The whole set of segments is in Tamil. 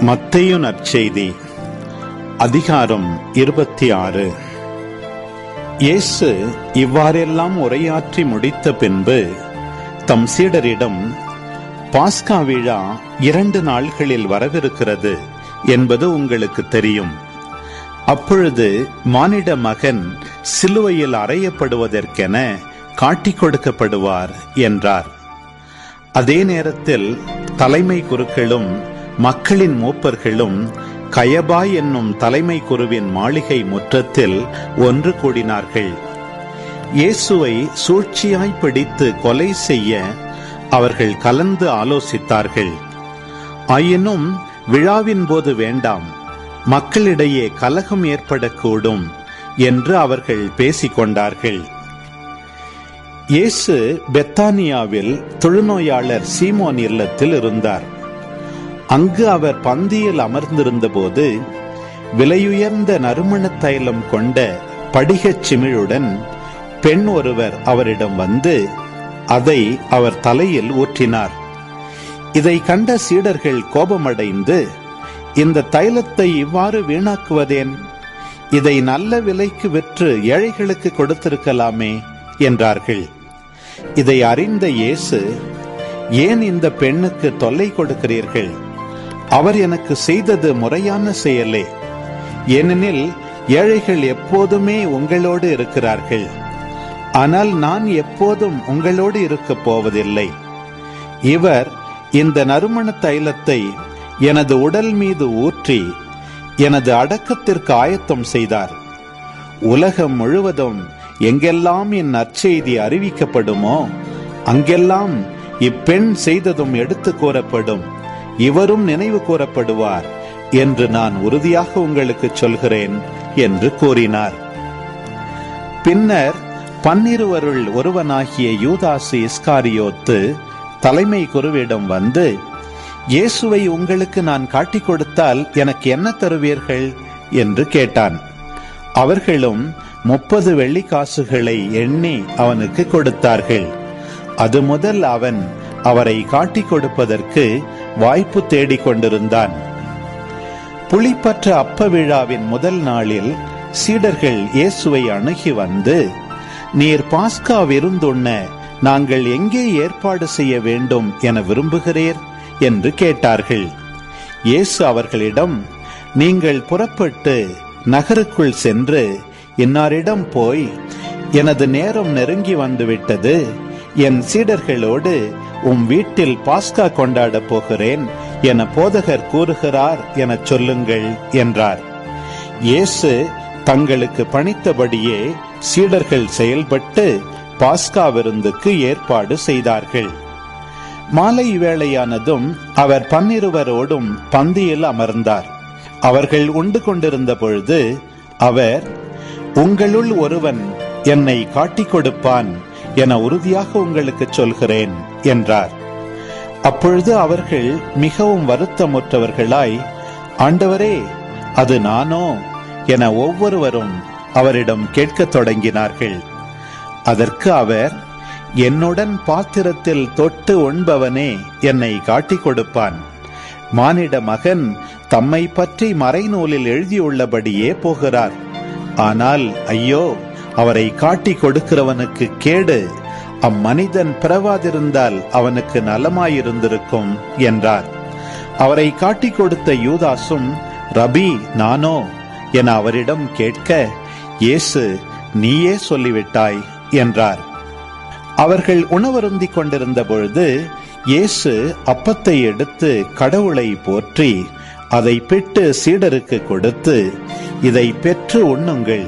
மத்தேயு நற்செய்தி அதிகாரம் 26. இயேசு இவ்வாறெல்லாம் உரையாற்றி முடித்த பின்பு தம் சீடரிடம், பாஸ்கா விழா 2 நாள்களில் வரவிருக்கிறது என்பது உங்களுக்கு தெரியும். அப்பொழுது மானிட மகன் சிலுவையில் அறையப்படுவதற்கென காட்டிக் கொடுக்கப்படுவார் என்றார். அதே நேரத்தில் தலைமை குருக்களும் மக்களின் மூப்பர்களும் கயபா என்னும் தலைமை குருவின் மாளிகை முற்றத்தில் ஒன்று கூடினார்கள். இயேசுவை சூழ்ச்சியாய் பிடித்து கொலை செய்ய அவர்கள் கலந்து ஆலோசித்தார்கள். ஆயினும் விழாவின் போது வேண்டாம், மக்களிடையே கலகம் ஏற்படக்கூடும் என்று அவர்கள் பேசிக்கொண்டார்கள். இயேசு பெத்தானியாவில் தொழுநோயாளர் சீமோன் இல்லத்தில் இருந்தார். அங்கு அவர் பந்தியில் அமர்ந்திருந்த போது விலையுயர்ந்த நறுமண தைலம் கொண்ட படிகச் சிமிழுடன் பெண் ஒருவர் அவரிடம் வந்து அதை அவர் தலையில் ஊற்றினார். இதை கண்ட சீடர்கள் கோபமடைந்து, இந்த தைலத்தை இவ்வாறு வீணாக்குவதேன்? இதை நல்ல விலைக்கு விற்று ஏழைகளுக்கு கொடுத்திருக்கலாமே என்றார்கள். இதை அறிந்த இயேசு, ஏன் இந்த பெண்ணுக்கு தொல்லை கொடுக்கிறீர்கள்? அவர் எனக்கு செய்தது முறையான செயலே. ஏனெனில் ஏழைகள் எப்போதுமே உங்களோடு இருக்கிறார்கள், ஆனால் நான் எப்போதும் உங்களோடு இருக்கப் போவதில்லை. இவர் இந்த நறுமண தைலத்தை எனது உடல் மீது ஊற்றி எனது அடக்கத்திற்கு ஆயத்தம் செய்தார். உலகம் முழுவதும் எங்கெல்லாம் என் நற்செய்தி அறிவிக்கப்படுமோ அங்கெல்லாம் இப்பெண் செய்ததும் எடுத்து கூறப்படும், இவரும் நினைவு கூறப்படுவார் என்று நான் உறுதியாக உங்களுக்கு சொல்கிறேன் என்று கூறினார். பின்னர் 12 ஒருவனாகிய யூதாசு இஸ்காரியோத்து தலைமை குருவிடம் வந்து, இயேசுவை உங்களுக்கு நான் காட்டிக் கொடுத்தால் எனக்கு என்ன தருவீர்கள் என்று கேட்டான். அவர்களும் 30 வெள்ளிக்காசுகளை எண்ணி அவனுக்கு கொடுத்தார்கள். அது முதல் அவன் அவரை காட்டிக் கொடுப்பதற்கு வாய்ப்பு தேடிக் கொண்டிருந்தான். புளிப்பற்ற அப்ப விழாவின் முதல் நாளில் சீடர்கள் இயேசுவை அணுகி வந்து, நீர் பாஸ்கா விருந்துண்ண நாங்கள் எங்கே ஏற்பாடு செய்ய வேண்டும் என விரும்புகிறீர் என்று கேட்டார்கள். இயேசு அவர்களிடம், நீங்கள் புறப்பட்டு நகருக்குள் சென்று இன்னாரிடம் போய், எனது நேரம் நெருங்கி வந்துவிட்டது, என் சீடர்களோடு வீட்டில் பாஸ்கா கொண்டாட போகிறேன் என போதகர் கூறுகிறார் என சொல்லுங்கள் என்றார். இயேசு தங்களுக்கு பணித்தபடியே சீடர்கள் செயல்பட்டு பாஸ்கா விருந்துக்கு ஏற்பாடு செய்தார்கள். மாலை வேளையானதும் அவர் 12 பந்தியில் அமர்ந்தார். அவர்கள் உண்டு கொண்டிருந்த பொழுது அவர், உங்களுள் ஒருவன் என்னை காட்டிக் கொடுப்பான் என உறுதியாக உங்களுக்கு சொல்கிறேன் என்றார். அப்பொழுது அவர்கள் மிகவும் வருத்தமுற்றவர்களாய், ஆண்டவரே, அது நானோ என ஒவ்வொருவரும் அவரிடம் கேட்கத் தொடங்கினார்கள். அதற்கு அவர், என்னுடன் பாத்திரத்தில் தொட்டு உண்பவனே என்னை காட்டிக் கொடுப்பான். மானிட மகன் தம்மை பற்றி மறைநூலில் எழுதியுள்ளபடியே போகிறார். ஆனால் ஐயோ, அவரை காட்டிக் கொடுக்கிறவனுக்கு கேடு! அம்மனிதன் பிறவாதிருந்தால் அவனுக்கு நலமாயிருந்திருக்கும் என்றார். அவரை காட்டிக் கொடுத்த யூதாசும், ரபி, நானோ என அவரிடம் கேட்க, இயேசு, நீயே சொல்லிவிட்டாய் என்றார். அவர்கள் உணவருந்திக் கொண்டிருந்த பொழுது இயேசு அப்பத்தை எடுத்து கடவுளை போற்றி அதை பிட்டு சீடருக்கு கொடுத்து, இதை பெற்று உண்ணுங்கள்,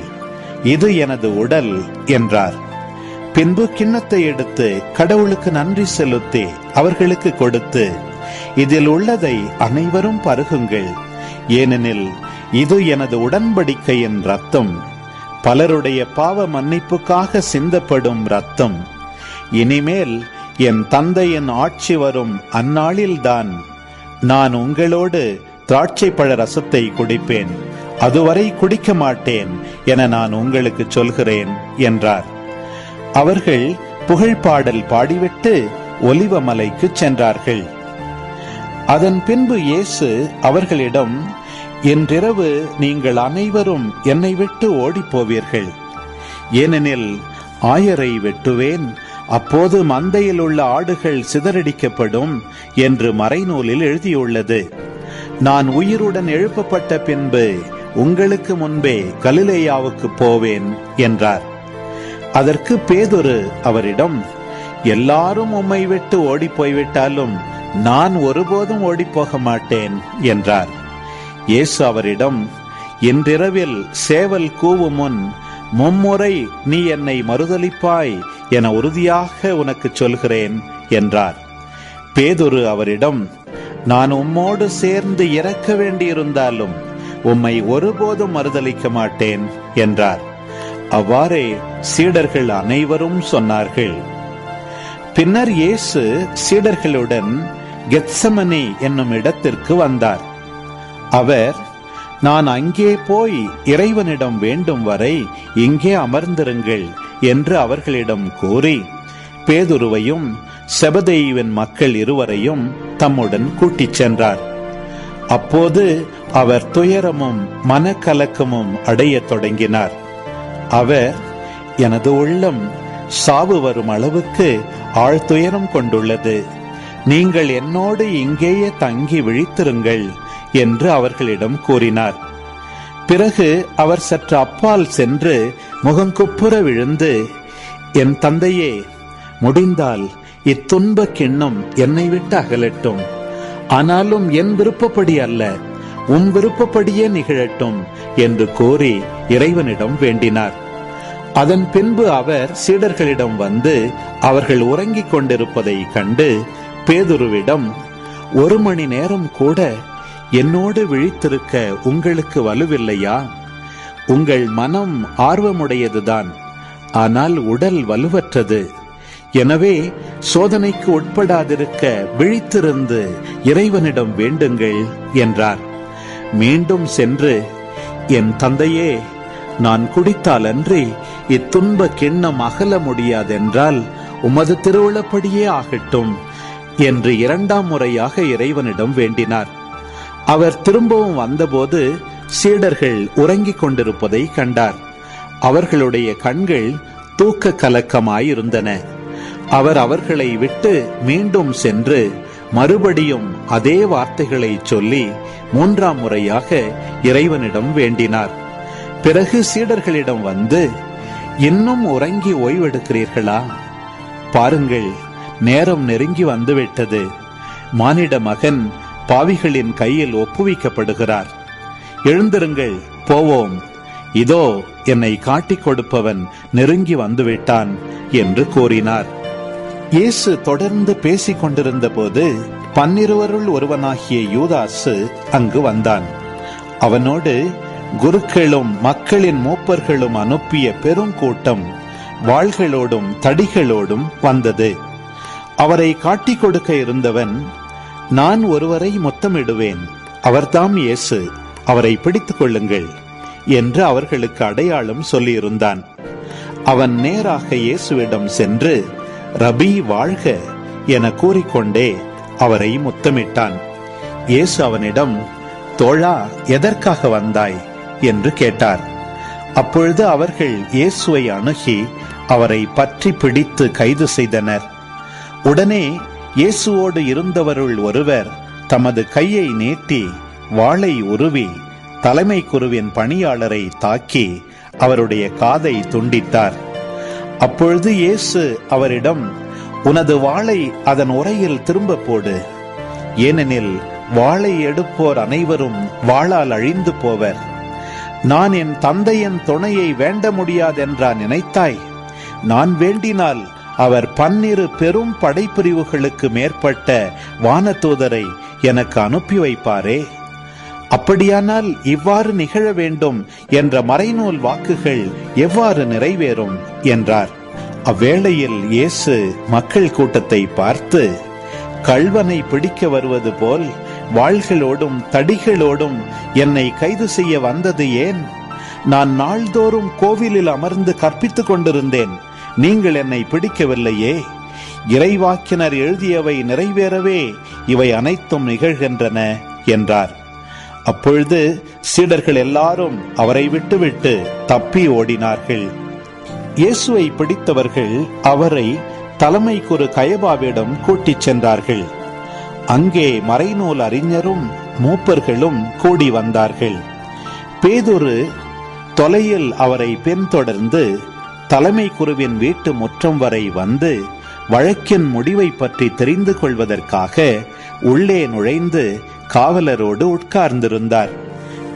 இது எனது உடல் என்றார். பின்பு கிண்ணத்தை எடுத்து கடவுளுக்கு நன்றி செலுத்தி அவர்களுக்கு கொடுத்து, இதில் உள்ளதை அனைவரும் பருகுங்கள், ஏனெனில் இது எனது உடன்படிக்கையின் இரத்தம், பலருடைய பாவ மன்னிப்புக்காக சிந்தப்படும் இரத்தம். இனிமேல் என் தந்தையின் ஆட்சி வரும் அந்நாளில்தான் நான் உங்களோடு திராட்சை பழ ரசத்தை குடிப்பேன், அதுவரை குடிக்க மாட்டேன் என நான் உங்களுக்கு சொல்கிறேன் என்றார். அவர்கள் புகழ்பாடல் பாடிவிட்டு ஒலிவமலைக்கு சென்றார்கள். அதன் பின்பு இயேசு அவர்களிடம், இன்றிரவு நீங்கள் அனைவரும் என்னை விட்டு ஓடிப்போவீர்கள். ஏனெனில் ஆயரை வெட்டுவேன், அப்போது மந்தையில் உள்ள ஆடுகள் சிதறடிக்கப்படும் என்று மறைநூலில் எழுதியுள்ளது. நான் உயிருடன் எழுப்பப்பட்ட பின்பு உங்களுக்கு முன்பே கலிலேயாவுக்கு போவேன் என்றார். அதற்கு பேதுரு அவரிடம், எல்லாரும் உம்மை விட்டு ஓடி போய்விட்டாலும் நான் ஒருபோதும் ஓடிப்போக மாட்டேன் என்றார். இயேசு அவரிடம், இன்றிரவில் சேவல் கூவும் முன் மும்முறை நீ என்னை மறுதலிப்பாய் என உறுதியாக உனக்கு சொல்கிறேன் என்றார். பேதுரு அவரிடம், நான் உம்மோடு சேர்ந்து இறக்க வேண்டியிருந்தாலும் உம்மை ஒருபோதும் மறுதலிக்க மாட்டேன் என்றார். அவ்வாறே சீடர்கள் அனைவரும் சொன்னார்கள். பின்னர் இயேசு சீடர்களுடன் கெத்சமனே என்னும் இடத்திற்கு வந்தார். அவர், நான் அங்கே போய் இறைவனிடம் வேண்டும் வரை இங்கே அமர்ந்திருங்கள் என்று அவர்களிடம் கூறி பேதுருவையும் செபதேயுவின் மக்கள் இருவரையும் தம்முடன் கூட்டிச் சென்றார். அப்போது அவர் துயரமும் மனக்கலக்கமும் அடையத் தொடங்கினார். அவர், எனது உள்ளம் சாவு வரும் அளவுக்கு ஆழ்துயரம் கொண்டுள்ளது, நீங்கள் என்னோடு இங்கேயே தங்கி விழித்திருங்கள் என்று அவர்களிடம் கூறினார். பிறகு அவர் சற்று அப்பால் சென்று முகங்குப்புற விழுந்து, என் தந்தையே, முடிந்தால் இத்துன்ப கிண்ணம் என்னை விட்டு அகலட்டும், ஆனாலும் என் விருப்பப்படி அல்ல, உன் விருப்பப்படியே நிகழட்டும் என்று கூறி இறைவனிடம் வேண்டினார். அதன் பின்பு அவர் சீடர்களிடம் வந்து அவர்கள் உறங்கிக் கொண்டிருப்பதை கண்டு பேதுருவிடம், 1 மணி நேரம் கூட என்னோடு விழித்திருக்க உங்களுக்கு வலுவில்லையா? உங்கள் மனம் ஆர்வமுடையதுதான், ஆனால் உடல் வலுவற்றது. எனவே சோதனைக்கு உட்படாதிருக்க விழித்திருந்து இறைவனிடம் வேண்டுங்கள் என்றார். மீண்டும் சென்று, என் தந்தையே, நான் குடித்தால் அன்றி இத்துன்ப கிண்ணம் அகல முடியாதென்றால் உமது திருவுளப்படியே ஆகட்டும் என்று 2ஆம் முறையாக இறைவனிடம் வேண்டினார். அவர் திரும்பவும் வந்தபோது சீடர்கள் உறங்கிக் கொண்டிருப்பதை கண்டார். அவர்களுடைய கண்கள் தூக்க கலக்கமாயிருந்தன. அவர் அவர்களை விட்டு மீண்டும் சென்று மறுபடியும் அதே வார்த்தைகளை சொல்லி 3ஆம் முறையாக இறைவனிடம் வேண்டினார். பிறகு சீடர்களிடம் வந்து, இன்னும் உறங்கி ஓய்வெடுக்கிறீர்களா? பாருங்கள், நேரம் நெருங்கி வந்துவிட்டது. மானிட மகன் பாவிகளின் கையில் ஒப்புவிக்கப்படுகிறார். எழுந்திருங்கள், போவோம். இதோ என்னை காட்டிக் கொடுப்பவன் நெருங்கி வந்துவிட்டான் என்று கூறினார். இயேசு தொடர்ந்து பேசிக் கொண்டிருந்த போது 12 ஒருவனாகிய யூதாசு அங்கு வந்தான். அவனோடு குருக்களும் மக்களின் மூப்பர்களும் அனுப்பிய பெருங்கூட்டம் வாள்களோடும் தடிகளோடும் வந்தது. அவரை காட்டிக் கொடுக்க இருந்தவன், நான் ஒருவரை முத்தமிடுவேன், அவர்தாம் இயேசு, அவரை பிடித்துக் கொள்ளுங்கள் என்று அவர்களுக்கு அடையாளம் சொல்லியிருந்தான். அவன் நேராக இயேசுவிடம் சென்று, ரபி வாழ்க என கூறிக்கொண்டே அவரை முத்தமிட்டான். இயேசு அவனிடம், தோழா, எதற்காக வந்தாய் என்று கேட்டார். அப்பொழுது அவர்கள் இயேசுவை அணுகி அவரை பற்றி பிடித்து கைது செய்தனர். உடனே இயேசுவோடு இருந்தவருள் ஒருவர் தமது கையை நீட்டி வாளை உருவி தலைமை குருவின் பணியாளரை தாக்கி அவருடைய காதை துண்டித்தார். அப்பொழுது இயேசு அவரிடம், உனது வாளை அதன் உறையில் திரும்ப போடு, ஏனெனில் வாளை எடுப்போர் அனைவரும் வாளால் அழிந்து போவர். நான் என் தந்தையின் துணையை வேண்ட முடியாதென்றா நினைத்தாய்? நான் வேண்டினால் அவர் 12 பெரும் படைப்பிரிவுகளுக்கு மேற்பட்ட வானதூதரை எனக்கு அனுப்பி வைப்பாரே. அப்படியானால் இவ்வாறு நிகழ வேண்டும் என்ற மறைநூல் வாக்குகள் எவ்வாறு நிறைவேறும் என்றார். அவ்வேளையில் இயேசு மக்கள் கூட்டத்தை பார்த்து, கள்வனை பிடிக்க வருவது போல் வாள்களோடும் தடிகளோடும் என்னை கைது செய்ய வந்தது ஏன்? நான் நாள்தோறும் கோவிலில் அமர்ந்து கற்பித்துக் கொண்டிருந்தேன், நீங்கள் என்னை பிடிக்கவில்லையே. இறைவாக்கினர் எழுதியவை நிறைவேறவே இவை அனைத்தும் நிகழ்கின்றன என்றார். அப்பொழுது சீடர்கள் எல்லாரும் அவரை விட்டுவிட்டு தப்பி ஓடினார்கள். இயேசுவை பிடித்தவர்கள் அவரை தலைமை குரு கயபாவிடம் கூட்டிச் சென்றார்கள். அங்கே மறைநூல் அறிஞரும் மூப்பர்களும் கூடி வந்தார்கள். பேதுரு தொலையில் அவரை பின்தொடர்ந்து தலைமை குருவின் வீட்டு முற்றம் வரை வந்து வழக்கின் முடிவை பற்றி தெரிந்து கொள்வதற்காக உள்ளே நுழைந்து காவலரோடு உட்கார்ந்திருந்தார்.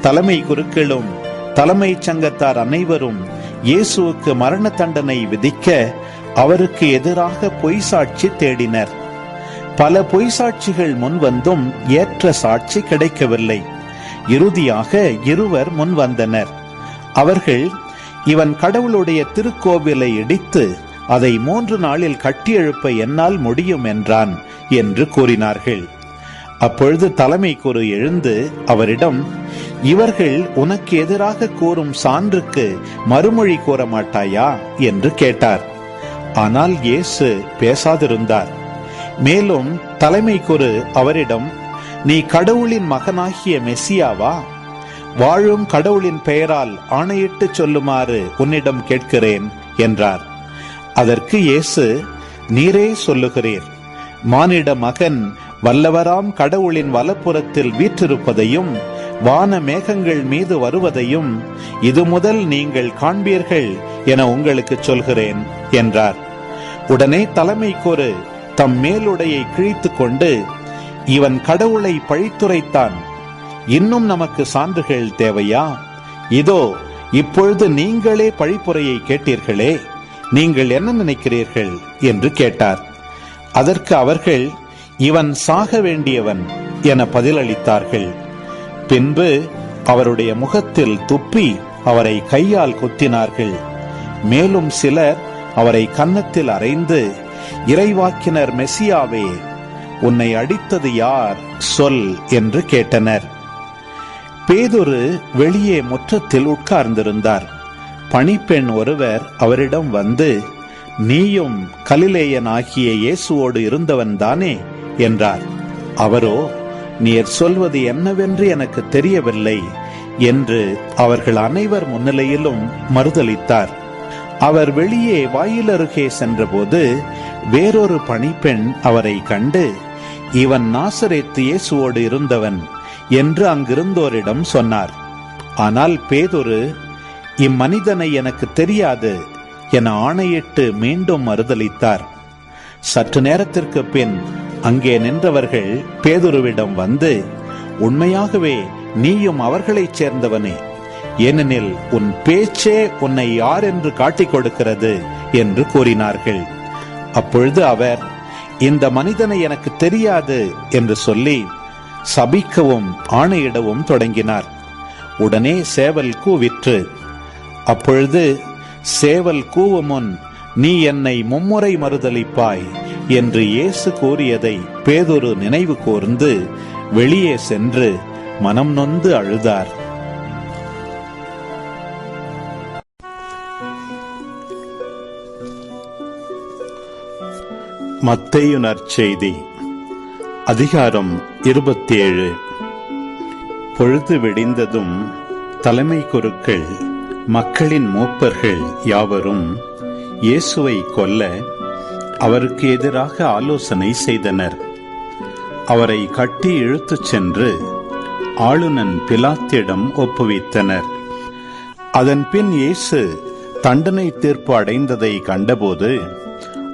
தலைமை குருக்களும் தலைமை சங்கத்தார் அனைவரும் இயேசுவுக்கு மரண தண்டனை விதிக்க அவருக்கு எதிராக பொய் சாட்சி தேடினர். பல பொய் சாட்சிகள் முன்வந்தும் ஏற்ற சாட்சி கிடைக்கவில்லை. இறுதியாக இருவர் முன்வந்தனர். அவர்கள், இவன் கடவுளுடைய திருக்கோவிலை இடித்து அதை 3 நாளில் கட்டியெழுப்ப என்னால் முடியும் என்றான் என்று கூறினார்கள். அப்பொழுது தலைமை குரு எழுந்து அவரிடம், இவர்கள் உனக்கு எதிராக கூறும் சான்றுக்கு மறுமொழி கூற மாட்டாயா என்று கேட்டார். ஆனால் இயேசு பேசாதிருந்தார். மேலும் தலைமை குரு அவரிடம், நீ கடவுளின் மகனாகிய மெசியாவா? வாழும் கடவுளின் பெயரால் ஆணையிட்டு சொல்லுமாறு உன்னிடம் கேட்கிறேன் என்றார். அதற்கு இயேசு, நீரே சொல்லுகிறீர். மானிட மகன் வல்லவராம் கடவுளின் வலப்புறத்தில் வீற்றிருப்பதையும் வான மேகங்கள் மீது வருவதையும் இது முதல் நீங்கள் காண்பீர்கள் என உங்களுக்கு சொல்கிறேன் என்றார். உடனே தலைமை குரு தம் மேலுடையை கிழித்து கொண்டு, இவன் கடவுளை பழித்துரைத்தான். இன்னும் நமக்கு சான்றுகள் தேவையா? இதோ இப்பொழுது நீங்களே பழிப்புரையை கேட்டீர்களே, நீங்கள் என்ன நினைக்கிறீர்கள் என்று கேட்டார். அதற்கு அவர்கள், இவன் சாக வேண்டியவன் என பதிலளித்தார்கள். பின்பு அவருடைய முகத்தில் துப்பி அவரை கையால் குத்தினார்கள். மேலும் சிலர் அவரை கன்னத்தில் அறைந்து, இறைவாக்கினர் மெசியாவே, உன்னை அடித்தது யார் சொல் என்று கேட்டனர். பேதுரு வெளியே முற்றத்தில் உட்கார்ந்திருந்தார். பணிப்பெண் ஒருவர் அவரிடம் வந்து, நீயும் கலிலேயன் ஆகிய இயேசுவோடு இருந்தவன் தானே என்றார். அவரோ, நீர் சொல்வது என்னவென்று எனக்கு தெரியவில்லை என்று அவர்கள் அனைவர் முன்னிலையிலும் மறுதலித்தார். அவர் வெளியே வாயிலருகே சென்றபோது வேறொரு பணிப்பெண் அவரை கண்டு, இவன் நாசரேத்து இயேசுவோடு இருந்தவன் என்று அங்கிருந்தோரிடம் சொன்னார். ஆனால் பேதுரு, இம்மனிதனை எனக்கு தெரியாது என ஆணையிட்டு மீண்டும் மறுதலித்தார். சற்று நேரத்திற்கு பின் அங்கே நின்றவர்கள் பேதுருவிடம் வந்து, உண்மையாகவே நீயும் அவர்களைச் சேர்ந்தவனே, ஏனெனில் உன் பேச்சே உன்னை யார் என்று காட்டிக் கொடுக்கிறது என்று கூறினார்கள். அப்பொழுது அவர், இந்த மனிதனை எனக்கு தெரியாது என்று சொல்லி சபிக்கவும் ஆணையிடவும் தொடங்கினார். உடனே சேவல் கூவிற்று. அப்பொழுது சேவல் கூவும் முன் நீ என்னை 3 முறை மறுதலிப்பாய் என்று இயேசு கூறியதை பேதுரு நினைவு கூர்ந்து வெளியே சென்று மனம் நொந்து அழுதார். மத்தேயு நற்செய்தி அதிகாரம் 27. பொழுது விடிந்ததும் தலைமை குருக்கள் மக்களின் மூப்பர்கள் யாவரும் இயேசுவை கொல்ல அவருக்கு எதிராக ஆலோசனை செய்தனர். அவரை கட்டி இழுத்துச் சென்று ஆளுநன் பிலாத்திடம் ஒப்புவித்தனர். அதன் பின் இயேசு தண்டனை தீர்ப்பு அடைந்ததை கண்டபோது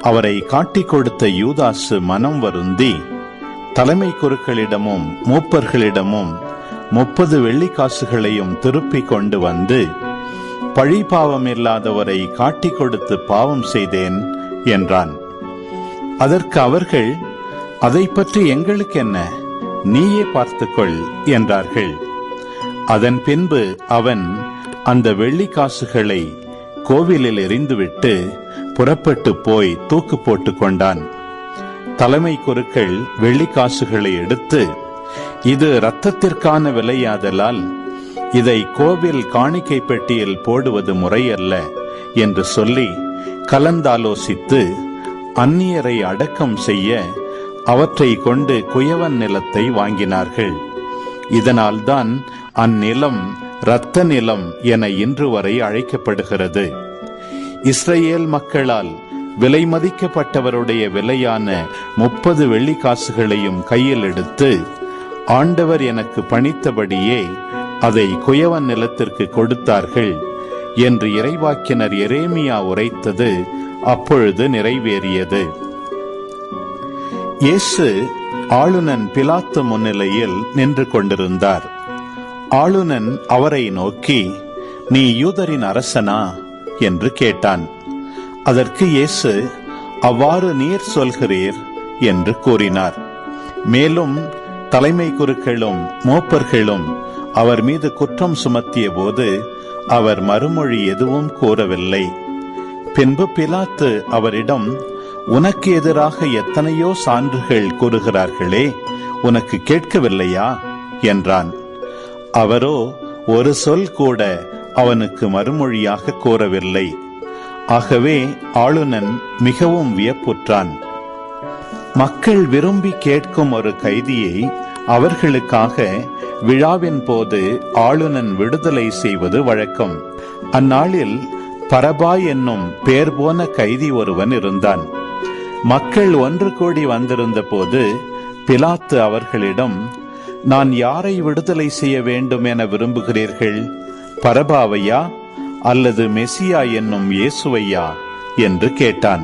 அவரை காட்டிக் கொடுத்த யூதாசு மனம் வருந்தி தலைமை குருக்களிடமும் மூப்பர்களிடமும் 30 வெள்ளிக்காசுகளையும் திருப்பிக் கொண்டு வந்து, பழி பாவம் இல்லாதவரை காட்டிக் கொடுத்து பாவம் செய்தேன் என்றான். அதற்கு அவர்கள், அதை பற்றி எங்களுக்கு என்ன, நீயே பார்த்துக்கொள் என்றார்கள். அதன் பின்பு அவன் அந்த வெள்ளிக்காசுகளை கோவிலில் எறிந்துவிட்டு புறப்பட்டு போய் தூக்கு போட்டுக் கொண்டான். தலைமை குருக்கள் வெள்ளிக்காசுகளை எடுத்து, இது இரத்தத்திற்கான விலையாதலால் இதை கோவில் காணிக்கை பெட்டியில் போடுவது முறையல்ல என்று சொல்லி கலந்தாலோசித்து அந்நியரை அடக்கம் செய்ய அவற்றை கொண்டு குயவன் நிலத்தை வாங்கினார்கள். இதனால்தான் அந்நிலம் இரத்த நிலம் என இன்று வரை அழைக்கப்படுகிறது. இஸ்ரேல் மக்களால் விலை மதிக்கப்பட்டவருடைய விலையான 30 வெள்ளிக்காசுகளையும் கையில் எடுத்து, ஆண்டவர் எனக்கு பணித்தபடியே அதை குயவன் நிலத்திற்கு கொடுத்தார்கள் என்று இறைவாக்கினர் எரேமியா உரைத்தது அப்பொழுது நிறைவேறியது. இயேசு ஆளுநன் பிலாத்து முன்னிலையில் நின்று கொண்டிருந்தார். ஆளுநன் அவரை நோக்கி, நீ யூதரின் அரசனா என்று கேட்டான். அதற்கு இயேசு, அவ்வாறு நீர் சொல்கிறீர் என்று கூறினார். மேலும் தலைமை குருக்களும் மூப்பர்களும் அவர் மீது குற்றம் சுமத்திய போது அவர் மறுமொழி எதுவும் கூறவில்லை. பின்பு பிலாத்து அவரிடம், உனக்கு எதிராக எத்தனையோ சான்றுகள் கூறுகிறார்களே, உனக்கு கேட்கவில்லையா என்றான். அவரோ ஒரு சொல் கூட அவனுக்கு மறுமொழியாக கூறவில்லை. ஆகவே ஆளுநன் மிகவும் வியப்புற்றான். மக்கள் விரும்பி கேட்கும் ஒரு கைதியை அவர்களுக்காக விழாவின் போது ஆளுநன் விடுதலை செய்வது வழக்கம். அந்நாளில் பரபா என்னும் பேர் போன கைதி ஒருவன் இருந்தான். மக்கள் ஒன்று கூடி வந்திருந்த போது பிலாத்து அவர்களிடம், நான் யாரை விடுதலை செய்ய வேண்டும் என விரும்புகிறீர்கள்? பரபாவையா அல்லது மெசியா என்னும் இயேசுவையா என்று கேட்டான்.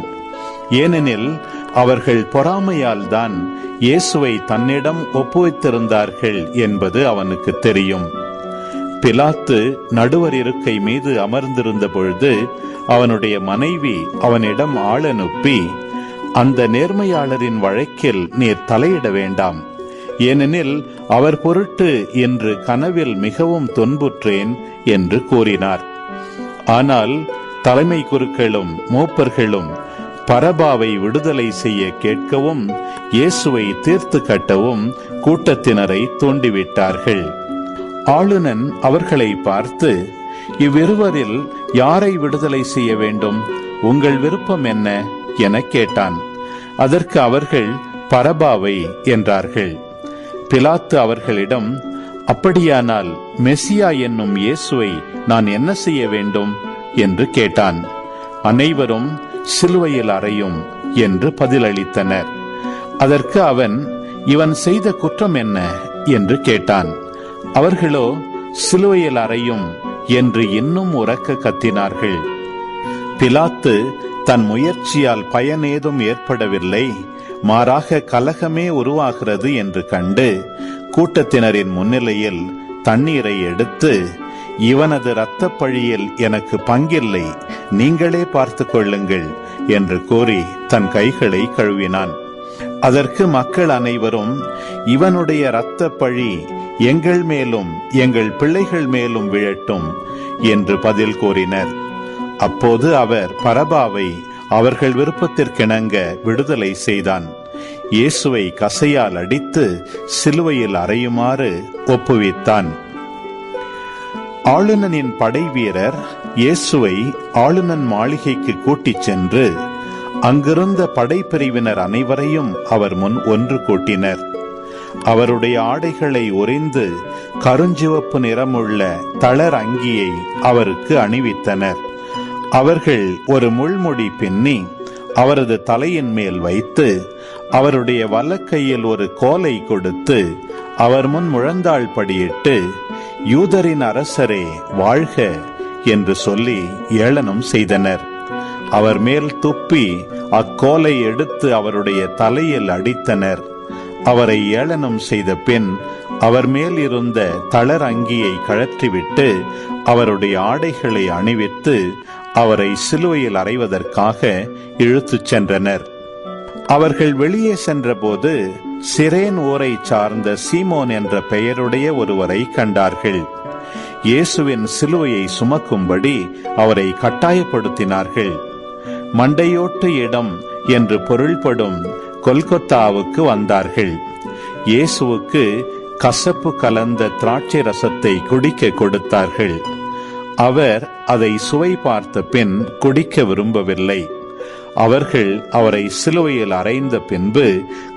ஏனெனில் அவர்கள் பொறாமையால் தான் இயேசுவை தன்னிடம் ஒப்புவித்திருந்தார்கள் என்பது அவனுக்கு தெரியும். பிலாத்து நடுவர் இருக்கை மீது அமர்ந்திருந்த பொழுது அவனுடைய மனைவி அவனிடம் ஆள் அனுப்பி, அந்த நேர்மையாளரின் வழக்கில் நீர் தலையிட வேண்டாம், ஏனெனில் அவர் பொருட்டு இன்று கனவில் மிகவும் துன்புற்றேன் என்று கூறினார். ஆனால் தலைமை குருக்களும் மூப்பர்களும் பரபாவை விடுதலை செய்ய கேட்கவும் இயேசுவை தீர்த்து கட்டவும் கூட்டத்தினரை தூண்டிவிட்டார்கள். ஆளுநன் அவர்களை பார்த்து, இவ்விருவரில் யாரை விடுதலை செய்ய வேண்டும்? உங்கள் விருப்பம் என்ன என கேட்டான். அதற்கு அவர்கள் பரபாவை என்றார்கள். பிலாத்து அவர்களிடம், அப்படியானால் மெசியா என்னும் இயேசுவை நான் என்ன செய்ய வேண்டும் என்று கேட்டான். அனைவரும் சிலுவையில் அறையும் என்று பதிலளித்தனர். அதற்கு அவன், இவன் செய்த குற்றம் என்ன என்று கேட்டான். அவர்களோ சிலுவையில் அறையும் என்று இன்னும் உரக்க கத்தினார்கள். பிலாத்து தன் முயற்சியால் பயனேதும் ஏற்படவில்லை, மாறாக கலகமே உருவாகிறது என்று கண்டு கூட்டத்தினரின் முன்னிலையில் தண்ணீரை எடுத்து, இவனது இரத்தப் பழியில் எனக்கு பங்கில்லை, நீங்களே பார்த்து கொள்ளுங்கள் என்று கூறி தன் கைகளை கழுவினான். அதற்கு மக்கள் அனைவரும், இவனுடைய இரத்தப் பழி எங்கள் மேலும் எங்கள் பிள்ளைகள் மேலும் விழட்டும் என்று பதில் கூறினர். அப்போது அவர் பரபாவை அவர்கள் விருப்பத்திற்கிணங்க விடுதலை செய்தான். இயேசுவை கசையால் அடித்து சிலுவையில் அறையுமாறு ஒப்புவித்தான். ஆளுநனின் படை வீரர் இயேசுவை ஆளுநன் மாளிகைக்கு கூட்டிச் சென்று அங்கிருந்த படைப்பிரிவினர் அனைவரையும் அவர் முன் ஒன்று கூட்டினர். அவருடைய ஆடைகளை உரிந்து கருஞ்சிவப்பு நிறமுள்ள தளர் அங்கியை அவருக்கு அணிவித்தனர். அவர்கள் ஒரு முள்முடி பின்னி அவரது தலையின் மேல் வைத்து அவருடைய வலக்கையில் ஒரு கோலை கொடுத்து அவர் முன் முழந்தாள் படியிட்டு, யூதரின் அரசரே வாழ்க என்று சொல்லி ஏளனம் செய்தனர். அவர் மேல் துப்பி அக்கோலை எடுத்து அவருடைய தலையில் அடித்தனர். அவரை ஏளனம் செய்த பின் அவர் மேல் இருந்த தளர் அங்கியை கழற்றிவிட்டு அவருடைய ஆடைகளை அணிவித்து அவரை சிலுவையில் அறைவதற்காக இழுத்துச் சென்றனர். அவர்கள் வெளியே சென்றபோது சிரேன் ஊரை சார்ந்த சீமோன் என்ற பெயருடைய ஒருவரை கண்டார்கள். இயேசுவின் சிலுவையை சுமக்கும்படி அவரை கட்டாயப்படுத்தினார்கள். மண்டையோட்டு இடம் என்று பொருள்படும் கொல்கொத்தாவுக்கு வந்தார்கள். இயேசுவுக்கு கசப்பு கலந்த திராட்சை ரசத்தை குடிக்க கொடுத்தார்கள். அவர் அதை சுவை பார்த்த பின் குடிக்க விரும்பவில்லை. அவர்கள் அவரை சிலுவையில் அறைந்த பின்பு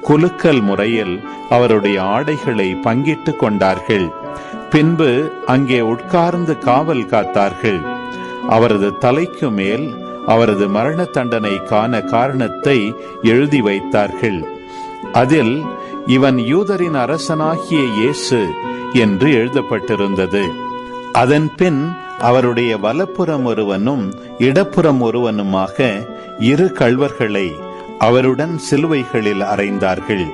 குலுக்கல் முறையில் அவருடைய ஆடைகளை பங்கிட்டு கொண்டார்கள். பின்பு அங்கே உட்கார்ந்து காவல் காத்தார்கள். அவரது தலைக்கு மேல் அவரது மரண தண்டனைக்கான காரணத்தை எழுதி வைத்தார்கள். அதில் இவன் யூதரின் அரசனாகிய இயேசு என்று எழுதப்பட்டிருந்தது. அதன் பின் அவருடைய வலப்புறம் ஒருவனும் இடப்புறம் ஒருவனுமாக 2 கள்வர்களை அவருடன் சிலுவைகளில் அறைந்தார்கள்.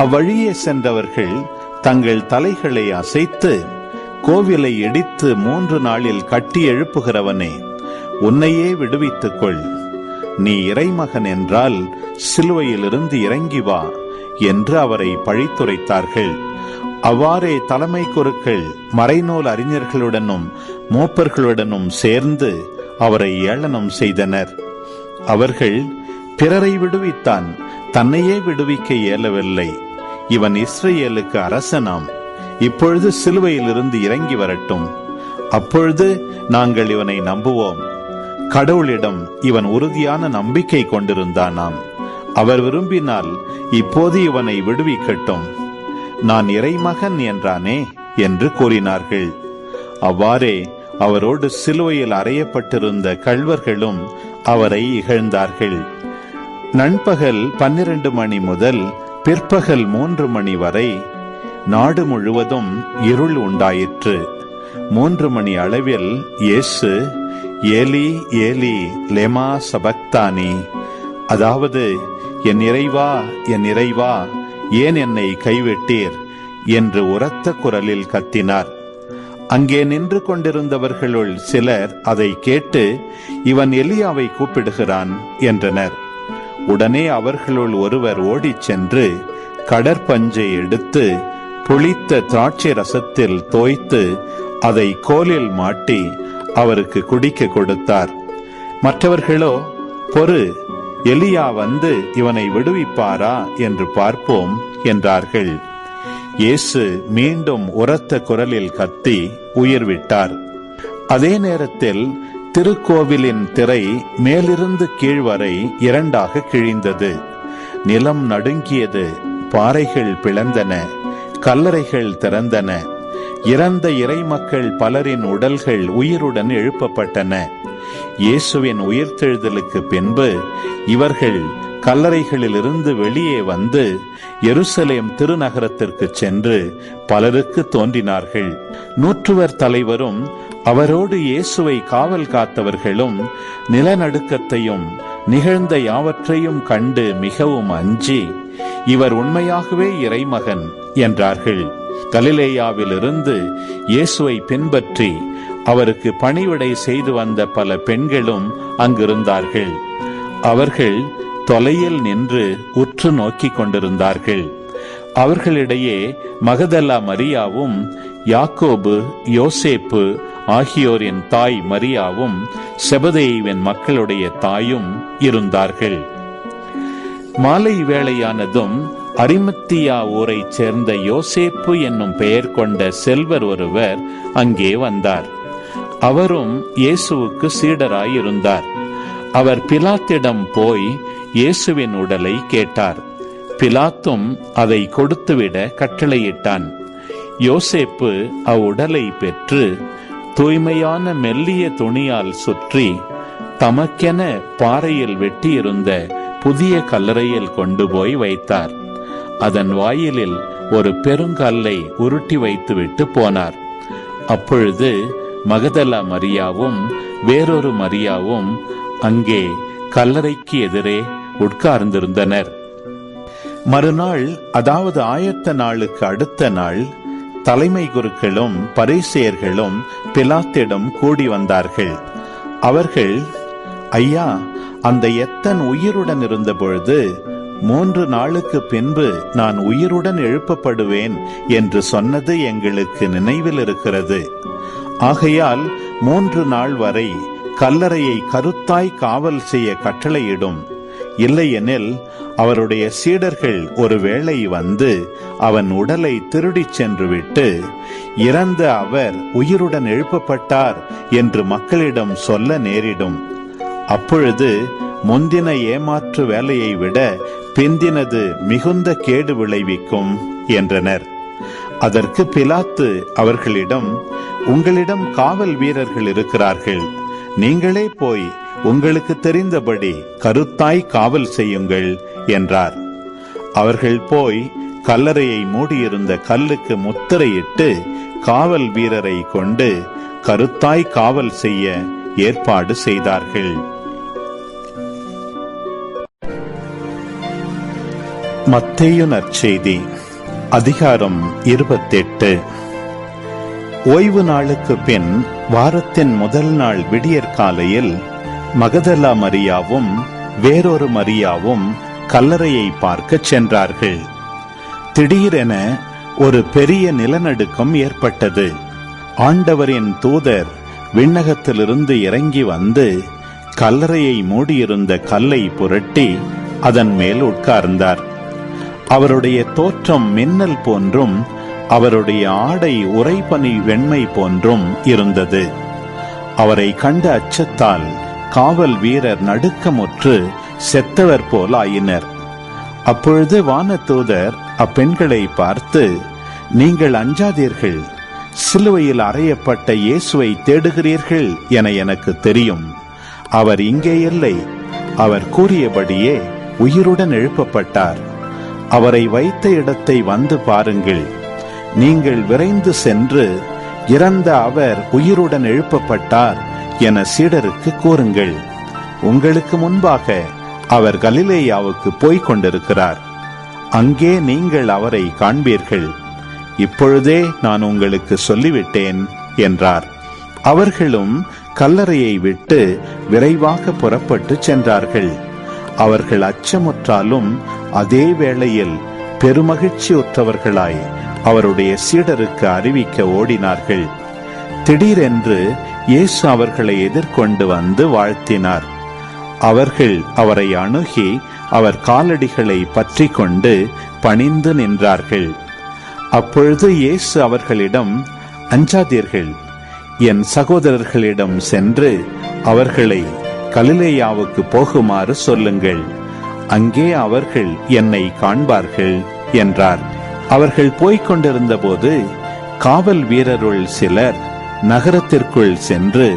அவ்வழியே சென்றவர்கள் தங்கள் தலைகளை அசைத்து, கோவிலை இடித்து 3 நாளில் கட்டி எழுப்புகிறவனே, உன்னையே விடுவித்துக் கொள். நீ இறைமகன் என்றால் சிலுவையிலிருந்து இறங்கி வா என்று அவரை பழித்துரைத்தார்கள். அவ்வாறே தலைமை குருக்கள் மறைநூல் அறிஞர்களுடனும் மூப்பர்களுடனும் சேர்ந்து அவரை ஏளனம் செய்தனர். அவர்கள், பிறரை விடுவித்தான், தன்னையே விடுவிக்க இயலவில்லை. இவன் இஸ்ரேலுக்கு அரசனாம். இப்பொழுது சிலுவையிலிருந்து இறங்கி வரட்டும், அப்பொழுது நாங்கள் இவனை நம்புவோம். கடவுளிடம் இவன் உறுதியான நம்பிக்கை கொண்டிருந்தானாம். அவர் விரும்பினால் இப்போது இவனை விடுவிக்கட்டும். நான் இறைமகன் என்றானே என்று கூறினார்கள். அவ்வாறே அவரோடு சிலுவையில் அறையப்பட்டிருந்த கள்வர்களும் அவரை இகழ்ந்தார்கள். நண்பகல் 12 மணி முதல் பிற்பகல் 3 மணி வரை நாடு முழுவதும் இருள் உண்டாயிற்று. 3 மணி அளவில் இயேசு, ஏலி ஏலி லேமா சபக்தானி, அதாவது என் இறைவா என் இறைவா ஏன் என்னை கைவிட்டீர் என்று உரத்த குரலில் கத்தினார். அங்கே நின்று கொண்டிருந்தவர்களுள் சிலர் அதை கேட்டு, இவன் எலியாவை கூப்பிடுகிறான் என்றனர். உடனே அவர்களுள் ஒருவர் ஓடிச் சென்று கடற்பஞ்சை எடுத்து புளித்த திராட்சை ரசத்தில் தோய்த்து அதை கோலில் மாட்டி அவருக்கு குடிக்க கொடுத்தார். மற்றவர்களோ, பொறு, எலியா வந்து இவனை விடுவிப்பாரா என்று பார்ப்போம் என்றார்கள். இயேசு மீண்டும் உரத்த குரலில் கத்தி உயிர் விட்டார். அதே நேரத்தில் திருக்கோவிலின் திரை மேலிருந்து கீழ்வரை 2ஆக கிழிந்தது. நிலம் நடுங்கியது, பாறைகள் பிளந்தன, கல்லறைகள் திறந்தன. இறந்த இறைமக்கள் பலரின் உடல்கள் உயிருடன் எழுப்பப்பட்டன. இயேசுவின் உயிர்த்தெழுதலுக்கு பின்பு இவர்கள் கல்லறைகளிலிருந்து வெளியே வந்து எருசலேம் திருநகரத்திற்கு சென்று பலருக்கு தோன்றினார்கள். 100 தலைவரும் அவரோடு இயேசுவை காவல் காத்தவர்களும் நிலநடுக்கத்தையும் நிகழ்ந்த யாவற்றையும் கண்டு மிகவும் அஞ்சி, இவர் உண்மையாகவே இறைமகன் என்றார்கள். கலிலேயாவிலிருந்து இயேசுவை பின்பற்றி அவருக்கு பணிவிடை செய்து வந்த பல பெண்களும் அங்கிருந்தார்கள். அவர்கள் தொலையில் நின்று உற்று நோக்கிக் கொண்டிருந்தார்கள். அவர்களிடையே மகதலா மரியாவும் யாக்கோபு, யோசேப்பு ஆகியோரின் தாய் மரியாவும் செபதேயுவின் மக்களுடைய தாயும் இருந்தார்கள். மாலை வேளையானதும் அரிமத்தியா ஊரைச் சேர்ந்த யோசேப்பு என்னும் பெயர் கொண்ட செல்வர் ஒருவர் அங்கே வந்தார். அவரும் இயேசுவுக்கு சீடராயிருந்தார். அவர் பிலாத்திடம் போய் இயேசுவின் உடலை கேட்டார். பிலாத்தும் அதை கொடுத்துவிட கட்டளையிட்டான். யோசேப்பு அவ்வுடலை பெற்று தூய்மையான மெல்லிய துணியால் சுற்றி தமக்கென பாறையில் வெட்டியிருந்த புதிய கல்லறையில் கொண்டு போய் வைத்தார். அதன் வாயிலில் ஒரு பெருங்கல்லை உருட்டி வைத்துவிட்டு போனார். அப்பொழுது மகதலா மரியாவும் வேறொரு மரியாவும் அங்கே கல்லறைக்கு எதிரே உட்கார்ந்திருந்தனர். மறுநாள், அதாவது ஆயத்த நாளுக்கு அடுத்த நாள், தலைமை குருக்களும் பரிசேயர்களும் பிலாத்திடம் கூடி வந்தார்கள். அவர்கள், ஐயா, அந்த எத்தன் உயிருடன் இருந்த பொழுது 3 நாளுக்கு பின்பு நான் உயிருடன் எழுப்பப்படுவேன் என்று சொன்னது எங்களுக்கு நினைவில் இருக்கிறது. ஆகையால் 3 நாள் வரை கல்லறையை கருத்தாய் காவல் செய்ய கட்டளையிடும். இல்லையெனில் அவருடைய சீடர்கள் ஒருவேளை வந்து அவன் உடலை திருடிச் சென்று விட்டு, இறந்த அவர் உயிருடன் எழுப்பப்பட்டார் என்று மக்களிடம் சொல்ல நேரிடும். அப்பொழுது முந்தின ஏமாற்று வேலையை விட பிந்தினது மிகுந்த கேடு விளைவிக்கும் என்றனர். அதற்கு பிலாத்து அவர்களிடம், உங்களிடம் காவல் வீரர்கள் இருக்கிறார்கள், நீங்களே போய் உங்களுக்கு தெரிந்தபடி கருத்தாய் காவல் செய்யுங்கள் என்றார். அவர்கள் போய் கல்லறையை மூடியிருந்த கல்லுக்கு முத்திரையிட்டு காவல் வீரரை கொண்டு கருத்தாய் காவல் செய்ய ஏற்பாடு செய்தார்கள். மத்தேயு நற்செய்தி அதிகாரம் 28. ஓய்வு நாளுக்கு பின் வாரத்தின் முதல் நாள் விடியற்காலையில் மகதலா மரியாவும் வேறொரு மரியாவும் கல்லறையை பார்க்க சென்றார்கள். திடீரென ஒரு பெரிய நிலநடுக்கம் ஏற்பட்டது. ஆண்டவரின் தூதர் விண்ணகத்திலிருந்து இறங்கி வந்து கல்லறையை மூடியிருந்த கல்லை புரட்டி அதன் மேல் உட்கார்ந்தார். அவருடைய தோற்றம் மின்னல் போன்றும் அவருடைய ஆடை உறைபனி வெண்மை போன்றும் இருந்தது. அவரை கண்ட அச்சத்தால் காவல் வீரர் நடுக்கமுற்று செத்தவர் போல் ஆயினர். அப்பொழுது வானதூதர் அப்பெண்களை பார்த்து, நீங்கள் அஞ்சாதீர்கள், சிலுவையில் அறையப்பட்ட இயேசுவை தேடுகிறீர்கள் என எனக்கு தெரியும். அவர் இங்கே இல்லை, அவர் கூறியபடியே உயிருடன் எழுப்பப்பட்டார். அவரை வைத்த இடத்தை வந்து பாருங்கள். நீங்கள் விரைந்து சென்று இறந்த அவர் உயிருடன் எழுப்பப்பட்டார் என சீடருக்கு கூறுங்கள். உங்களுக்கு முன்பாக அவர் கலிலேயாவுக்கு போய்க் கொண்டிருக்கிறார், அங்கே நீங்கள் அவரை காண்பீர்கள். இப்பொழுதே நான் உங்களுக்கு சொல்லிவிட்டேன் என்றார். அவர்களும் கல்லறையை விட்டு விரைவாக புறப்பட்டு சென்றார்கள். அவர்கள் அச்சமுற்றாலும் அதே வேளையில் பெருமகிழ்ச்சியுற்றவர்களாய் அவருடைய சீடருக்கு அறிவிக்க ஓடினார்கள். திடீரென்று இயேசு அவர்களை எதிர்கொண்டு வந்து வாழ்த்தினார். அவர்கள் அவரை அணுகி அவர் காலடிகளை பற்றி கொண்டு பணிந்து நின்றார்கள். அப்பொழுது இயேசு அவர்களிடம், அஞ்சாதீர்கள், என் சகோதரர்களிடம் சென்று அவர்களை கலிலேயாவுக்கு போகுமாறு சொல்லுங்கள், அங்கே அவர்கள் என்னை காண்பார்கள் என்றார். அவர்கள் போய்க் கொண்டிருந்த போது காவல் வீரருள் சிலர் நகரத்திற்குள் சென்று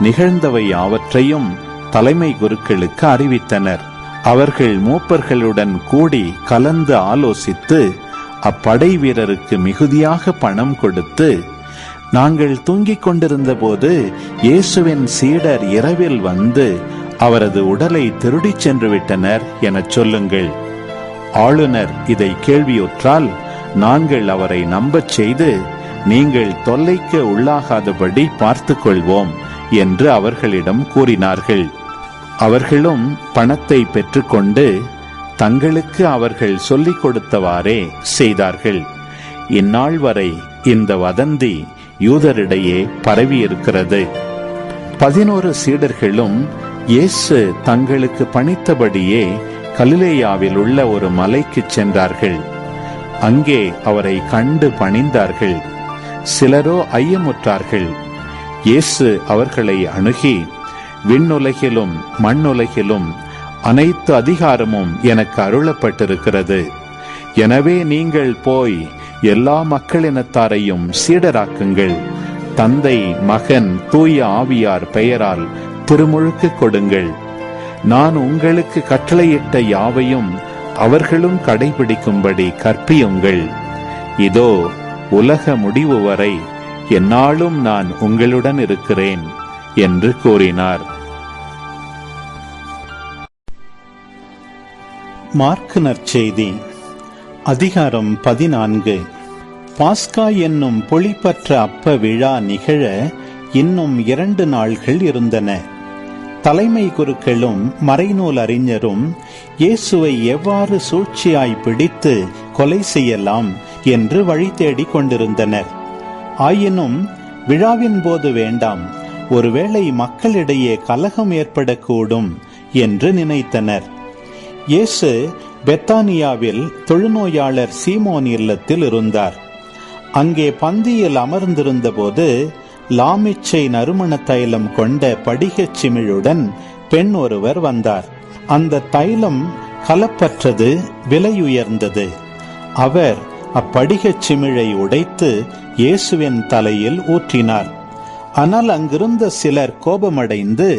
நிகழ்ந்தவை யாவற்றையும் தலைமை குருக்களுக்கு அறிவித்தனர். அவர்கள் மூப்பர்களுடன் கூடி கலந்து ஆலோசித்து அப்படை வீரருக்கு மிகுதியாக பணம் கொடுத்து, நாங்கள் தூங்கிக் கொண்டிருந்த போது இயேசுவின் சீடர் இரவில் வந்து அவரது உடலை திருடிச் சென்று விட்டனர் எனச் சொல்லுங்கள். ஆளுநர் இதை கேள்வியுற்றால் நாங்கள் அவரை நம்பச் செய்து நீங்கள் தொல்லைக்கு உள்ளாகாதபடி பார்த்து கொள்வோம் என்று அவர்களிடம் கூறினார்கள். அவர்களும் பணத்தை பெற்றுக்கொண்டு தங்களுக்கு அவர்கள் சொல்லிக் கொடுத்தவாறே செய்தார்கள். இந்நாள் வரை இந்த வதந்தி யூதரிடையே பரவியிருக்கிறது. 11 சீடர்களும் இயேசு தங்களுக்கு பணித்தபடியே கலிலேயாவில் உள்ள ஒரு மலைக்கு சென்றார்கள். அங்கே அவரை கண்டு பணிந்தார்கள். சிலரோ ஐயமுற்றார்கள். இயேசு அவர்களை அணுகி, விண்ணுலகிலும் மண்ணுலகிலும் அனைத்து அதிகாரமும் எனக்கு அருளப்பட்டிருக்கிறது. எனவே நீங்கள் போய் எல்லா மக்களினத்தாரையும் சீடராக்குங்கள். தந்தை, மகன், தூய ஆவியார் பெயரால் திருமுழுக்கு கொடுங்கள். நான் உங்களுக்கு கட்டளையிட்ட யாவையும் அவர்களும் கடைபிடிக்கும்படி கற்பியுங்கள். இதோ உலக முடிவு வரை எந்நாளும் நான் உங்களுடன் இருக்கிறேன் என்று கூறினார். மார்க்கு நற்செய்தி அதிகாரம் 14. பாஸ்கா என்னும் பொழிப்பற்ற அப்ப விழா நிகழ இன்னும் 2 நாள்கள் இருந்தன. தலைமை குருக்களும் மறைநூல் அறிஞரும் இயேசுவை எவ்வாறு சூழ்ச்சியாய் பிடித்து கொலை செய்யலாம் என்று வழி தேடிக் கொண்டிருந்தனர். ஆயினும் விழாவின் போது வேண்டாம், ஒருவேளை மக்களிடையே கலகம் ஏற்படக்கூடும் என்று நினைத்தனர். இயேசு பெத்தானியாவில் தொழுநோயாளர் சீமோன் இல்லத்தில் இருந்தார். அங்கே பந்தியில் அமர்ந்திருந்த போது லாமிச்சை நறுமண தைலம் கொண்ட படிகச் சிமிழுடன் பெண் ஒருவர் வந்தார். அந்த தைலம் கலப்பற்றது, விலையுயர்ந்தது. அவர் அப்படிகச் சிமிழை உடைத்து இயேசுவின் தலையில் ஊற்றினார். ஆனால் அங்கிருந்த சிலர் கோபமடைந்து,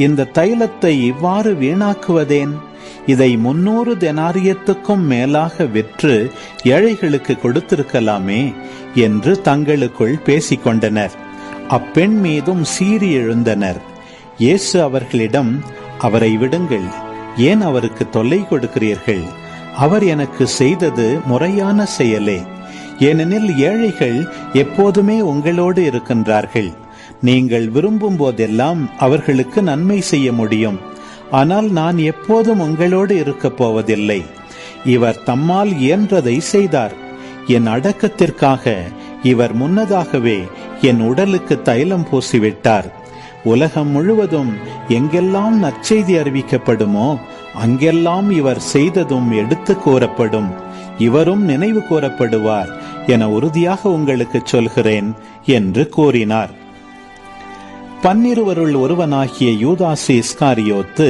இந்த தைலத்தை இவ்வாறு வீணாக்குவதேன்? இதை 300 தெனாரியத்துக்கும் மேலாக விற்று ஏழைகளுக்கு கொடுத்திருக்கலாமே என்று தங்களுக்குள் பேசிக்கொண்டனர். அப்பெண் மீதும் சீறி எழுந்தனர். இயேசு அவர்களிடம், அவரை விடுங்கள், ஏன் அவருக்கு தொல்லை கொடுக்கிறீர்கள்? அவர் எனக்கு செய்தது முறையான செயலே. ஏனெனில் ஏழைகள் எப்போதுமே உங்களோடு இருக்கின்றார்கள். நீங்கள் விரும்பும் போதெல்லாம் அவர்களுக்கு நன்மை செய்ய முடியும். ஆனால் நான் எப்போதும் உங்களோடு இருக்கப் போவதில்லை. இவர் தம்மால் இயன்றதை செய்தார். என் அடக்கத்திற்காக இவர் முன்னதாகவே என் உடலுக்கு தைலம் பூசிவிட்டார். உலகம் முழுவதும் எங்கெல்லாம் நற்செய்தி அறிவிக்கப்படுமோ அங்கெல்லாம் இவர் செய்ததும் எடுத்து கூறப்படும். இவரும் நினைவு கூறப்படுவார் என உறுதியாக உங்களுக்கு சொல்கிறேன் என்று கூறினார். 12 ஒருவனாகிய யூதாசு இஸ்காரியோத்து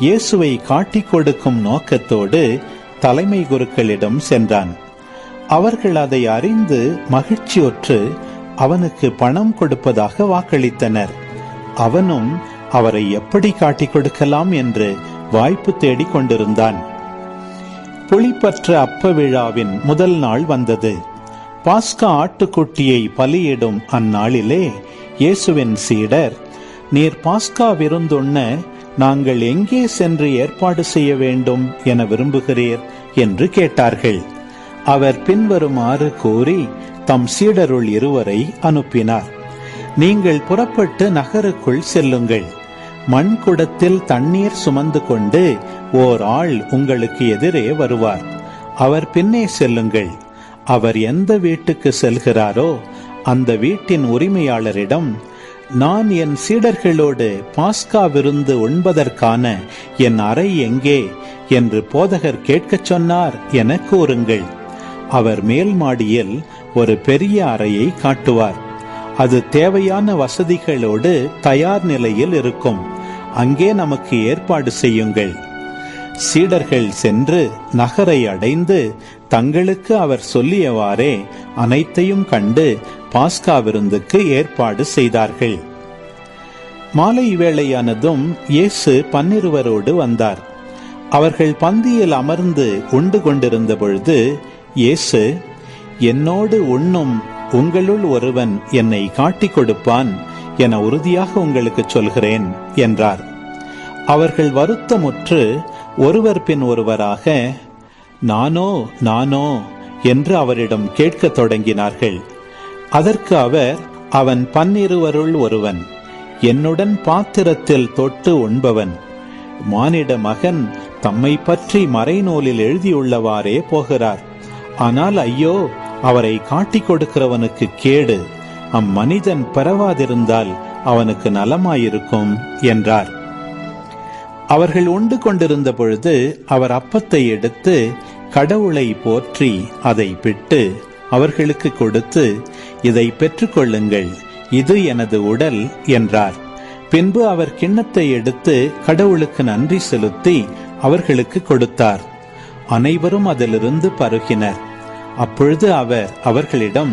இயேசுவை காட்டிக் கொடுக்கும் நோக்கத்தோடு தலைமை குருக்களிடம் சென்றான். அவர்கள் அதை அறிந்து மகிழ்ச்சியுற்று அவனுக்கு பணம் கொடுப்பதாக வாக்களித்தனர். அவனும் அவரை எப்படி காட்டிக் கொடுக்கலாம் என்று வாய்ப்பு தேடிக் கொண்டிருந்தான். புளிப்பற்ற அப்ப விழாவின் முதல் நாள் வந்தது. பாஸ்கா ஆட்டுக்குட்டியை பலியிடும் அந்நாளிலே இயேசுவின் சீடர், நீர் பாஸ்கா விருந்துண்ண நாங்கள் எங்கே சென்று ஏற்பாடு செய்ய வேண்டும் என விரும்புகிறீர் என்று கேட்டார்கள். அவர் பின்வருமாறு கூறி தம் சீடருள் 2 அனுப்பினார். நீங்கள் புறப்பட்டு நகருக்குள் செல்லுங்கள். மண் குடத்தில் தண்ணீர் சுமந்து கொண்டு ஓர் ஆள் உங்களுக்கு எதிரே வருவார். அவர் பின்னே செல்லுங்கள். அவர் எந்த வீட்டுக்கு செல்கிறாரோ அந்த வீட்டின் உரிமையாளரிடம், நான் என் சீடர்களோடு பாஸ்கா விருந்து உண்பதற்கான என் அறை எங்கே என்று போதகர் கேட்கச் சொன்னார் என கூறுங்கள். அவர் மேல் மாடியில் ஒரு பெரிய அறையை காட்டுவார். அது தேவையான வசதிகளோடு தயார் நிலையில் இருக்கும். அங்கே நமக்கு ஏற்பாடு செய்யுங்கள். சீடர்கள் சென்று நகரை அடைந்து தங்களுக்கு அவர் சொல்லியவாறே அனைத்தையும் கண்டு பாஸ்கா விருந்துக்கு ஏற்பாடு செய்தார்கள். மாலை வேளையானதும் இயேசு 12 வந்தார். அவர்கள் பந்தியில் அமர்ந்து உண்டு கொண்டிருந்த பொழுது இயேசு, என்னோடு உண்ணும் உங்களுள் ஒருவன் என்னை காட்டிக் கொடுப்பான் என உறுதியாக உங்களுக்கு சொல்கிறேன் என்றார். அவர்கள் வருத்தமுற்று ஒருவர் பின் ஒருவராக, நானோ நானோ என்று அவரிடம் கேட்கத் தொடங்கினார்கள். அதற்கு அவர், அவன் 12 ஒருவன், என்னுடன் பாத்திரத்தில் தொட்டு உண்பவன். மானிட மகன் தம்மை பற்றி மறைநூலில் எழுதியுள்ளவாறே போகிறார். ஆனால் ஐயோ, அவரை காட்டிக் கொடுக்கிறவனுக்கு கேடு. அம்மனிதன் பெறவாதிருந்தால் அவனுக்கு நலமாயிருக்கும் என்றார். அவர்கள் உண்டு கொண்டிருந்த பொழுது அவர் அப்பத்தை எடுத்து கடவுளை போற்றி அதை பிட்டு அவர்களுக்கு கொடுத்து, இதை பெற்றுக்கொள்ளுங்கள், இது எனது உடல் என்றார். பின்பு அவர் கிண்ணத்தை எடுத்து கடவுளுக்கு நன்றி செலுத்தி அவர்களுக்கு கொடுத்தார். அனைவரும் அதிலிருந்து பருகினர். அப்பொழுது அவர் அவர்களிடம்,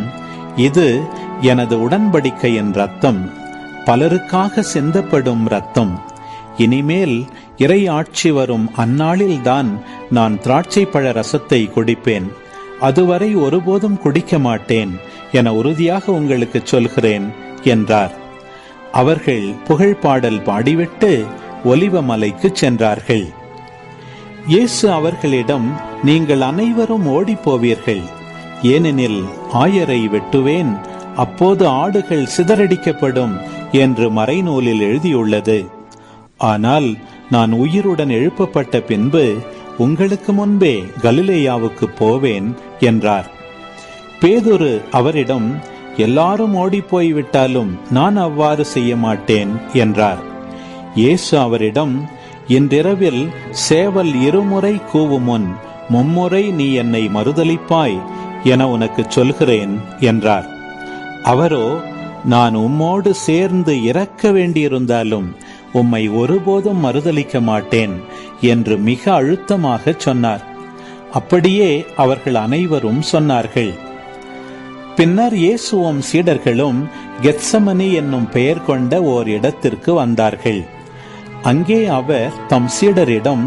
இது எனது உடன்படிக்கையின் இரத்தம், பலருக்காக சிந்தப்படும் இரத்தம். இனிமேல் இறை ஆட்சி வரும் அந்நாளில்தான் நான் திராட்சை பழ ரசத்தை குடிப்பேன். அதுவரை ஒருபோதும் குடிக்க மாட்டேன் என உறுதியாக உங்களுக்கு சொல்கிறேன் என்றார். அவர்கள் புகழ்பாடல் பாடிவிட்டு ஒலிவ மலைக்கு சென்றார்கள். இயேசு அவர்களிடம், நீங்கள் அனைவரும் ஓடிப்போவீர்கள். ஏனெனில் ஆயரை வெட்டுவேன், அப்போது ஆடுகள் சிதறடிக்கப்படும் என்று மறைநூலில் எழுதியுள்ளது. ஆனால் நான் உயிருடன் எழுப்பப்பட்ட பின்பு உங்களுக்கு முன்பே கலிலேயாவுக்கு போவேன் என்றார். பேதுரு அவரிடம், எல்லாரும் ஓடிப்போய்விட்டாலும் நான் அவ்வாறு செய்ய மாட்டேன் என்றார். இயேசு அவரிடம், இன்றிரவில் சேவல் 2 முறை கூவும் முன் 3 முறை நீ என்னை மறுதலிப்பாய் என உனக்கு சொல்கிறேன் என்றார். அவரோ, நான் உம்மோடு சேர்ந்து இறக்க வேண்டியிருந்தாலும் உம்மை ஒருபோதும் மறுதலிக்க மாட்டேன் என்று மிக அழுத்தமாக சொன்னார். அப்படியே அவர்கள் அனைவரும் சொன்னார்கள். பின்னர் இயேசுவும் சீடர்களும் கெத்சமனி என்னும் பெயர் கொண்ட ஓர் இடத்திற்கு வந்தார்கள். அங்கே அவர் தம் சீடரிடம்,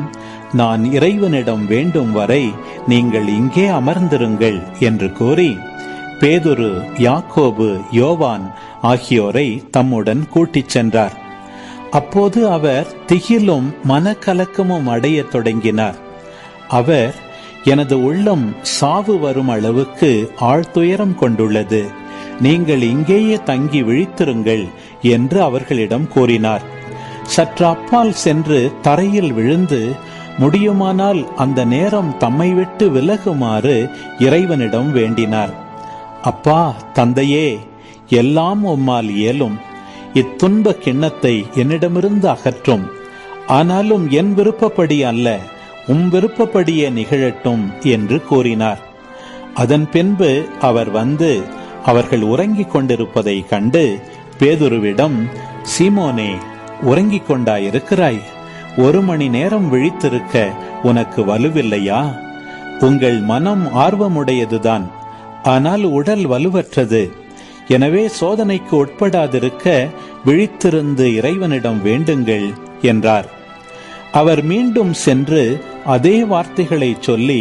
நான் இறைவனிடம் வேண்டும் வரை நீங்கள் இங்கே அமர்ந்திருங்கள் என்று கூறி பேதுரு, யாக்கோபு, யோவான் ஆகியோரை தம்முடன் கூட்டிச் சென்றார். அப்போது அவர் திகிலும் மனக்கலக்கமும் அடையத் தொடங்கினார். அவர், எனது உள்ளம் சாவு வரும் அளவுக்கு ஆழ்துயரம் கொண்டுள்ளது, நீங்கள் இங்கேயே தங்கி விழித்திருங்கள் என்று அவர்களிடம் கூறினார். சற்று அப்பால் சென்று தரையில் விழுந்து, முடியுமானால் அந்த நேரம் தம்மை விட்டு விலகுமாறு இறைவனிடம் வேண்டினார். அப்பா தந்தையே, எல்லாம் உம்மால் இயலும், இத்துன்ப கிண்ணத்தை என்னிடமிருந்து அகற்றும், ஆனாலும் என் விருப்பப்படி அல்ல, உம் விருப்பப்படியே நிகழட்டும் என்று கூறினார். அதன் பின்பு அவர் வந்து அவர்கள் உறங்கிக் கொண்டிருப்பதை கண்டு பேதுருவிடம், சீமோனே, உறங்கிக் கொண்டாயிருக்கிறாய்? 1 மணி நேரம் விழித்திருக்க உனக்கு வலுவில்லையா? உங்கள் மனம் ஆர்வமுடையதுதான், ஆனால் உடல் வலுவற்றது. எனவே சோதனைக்கு உட்படாதிருக்க விழித்திருந்து இறைவனிடம் வேண்டுங்கள் என்றார். அவர் மீண்டும் சென்று அதே வார்த்தைகளை சொல்லி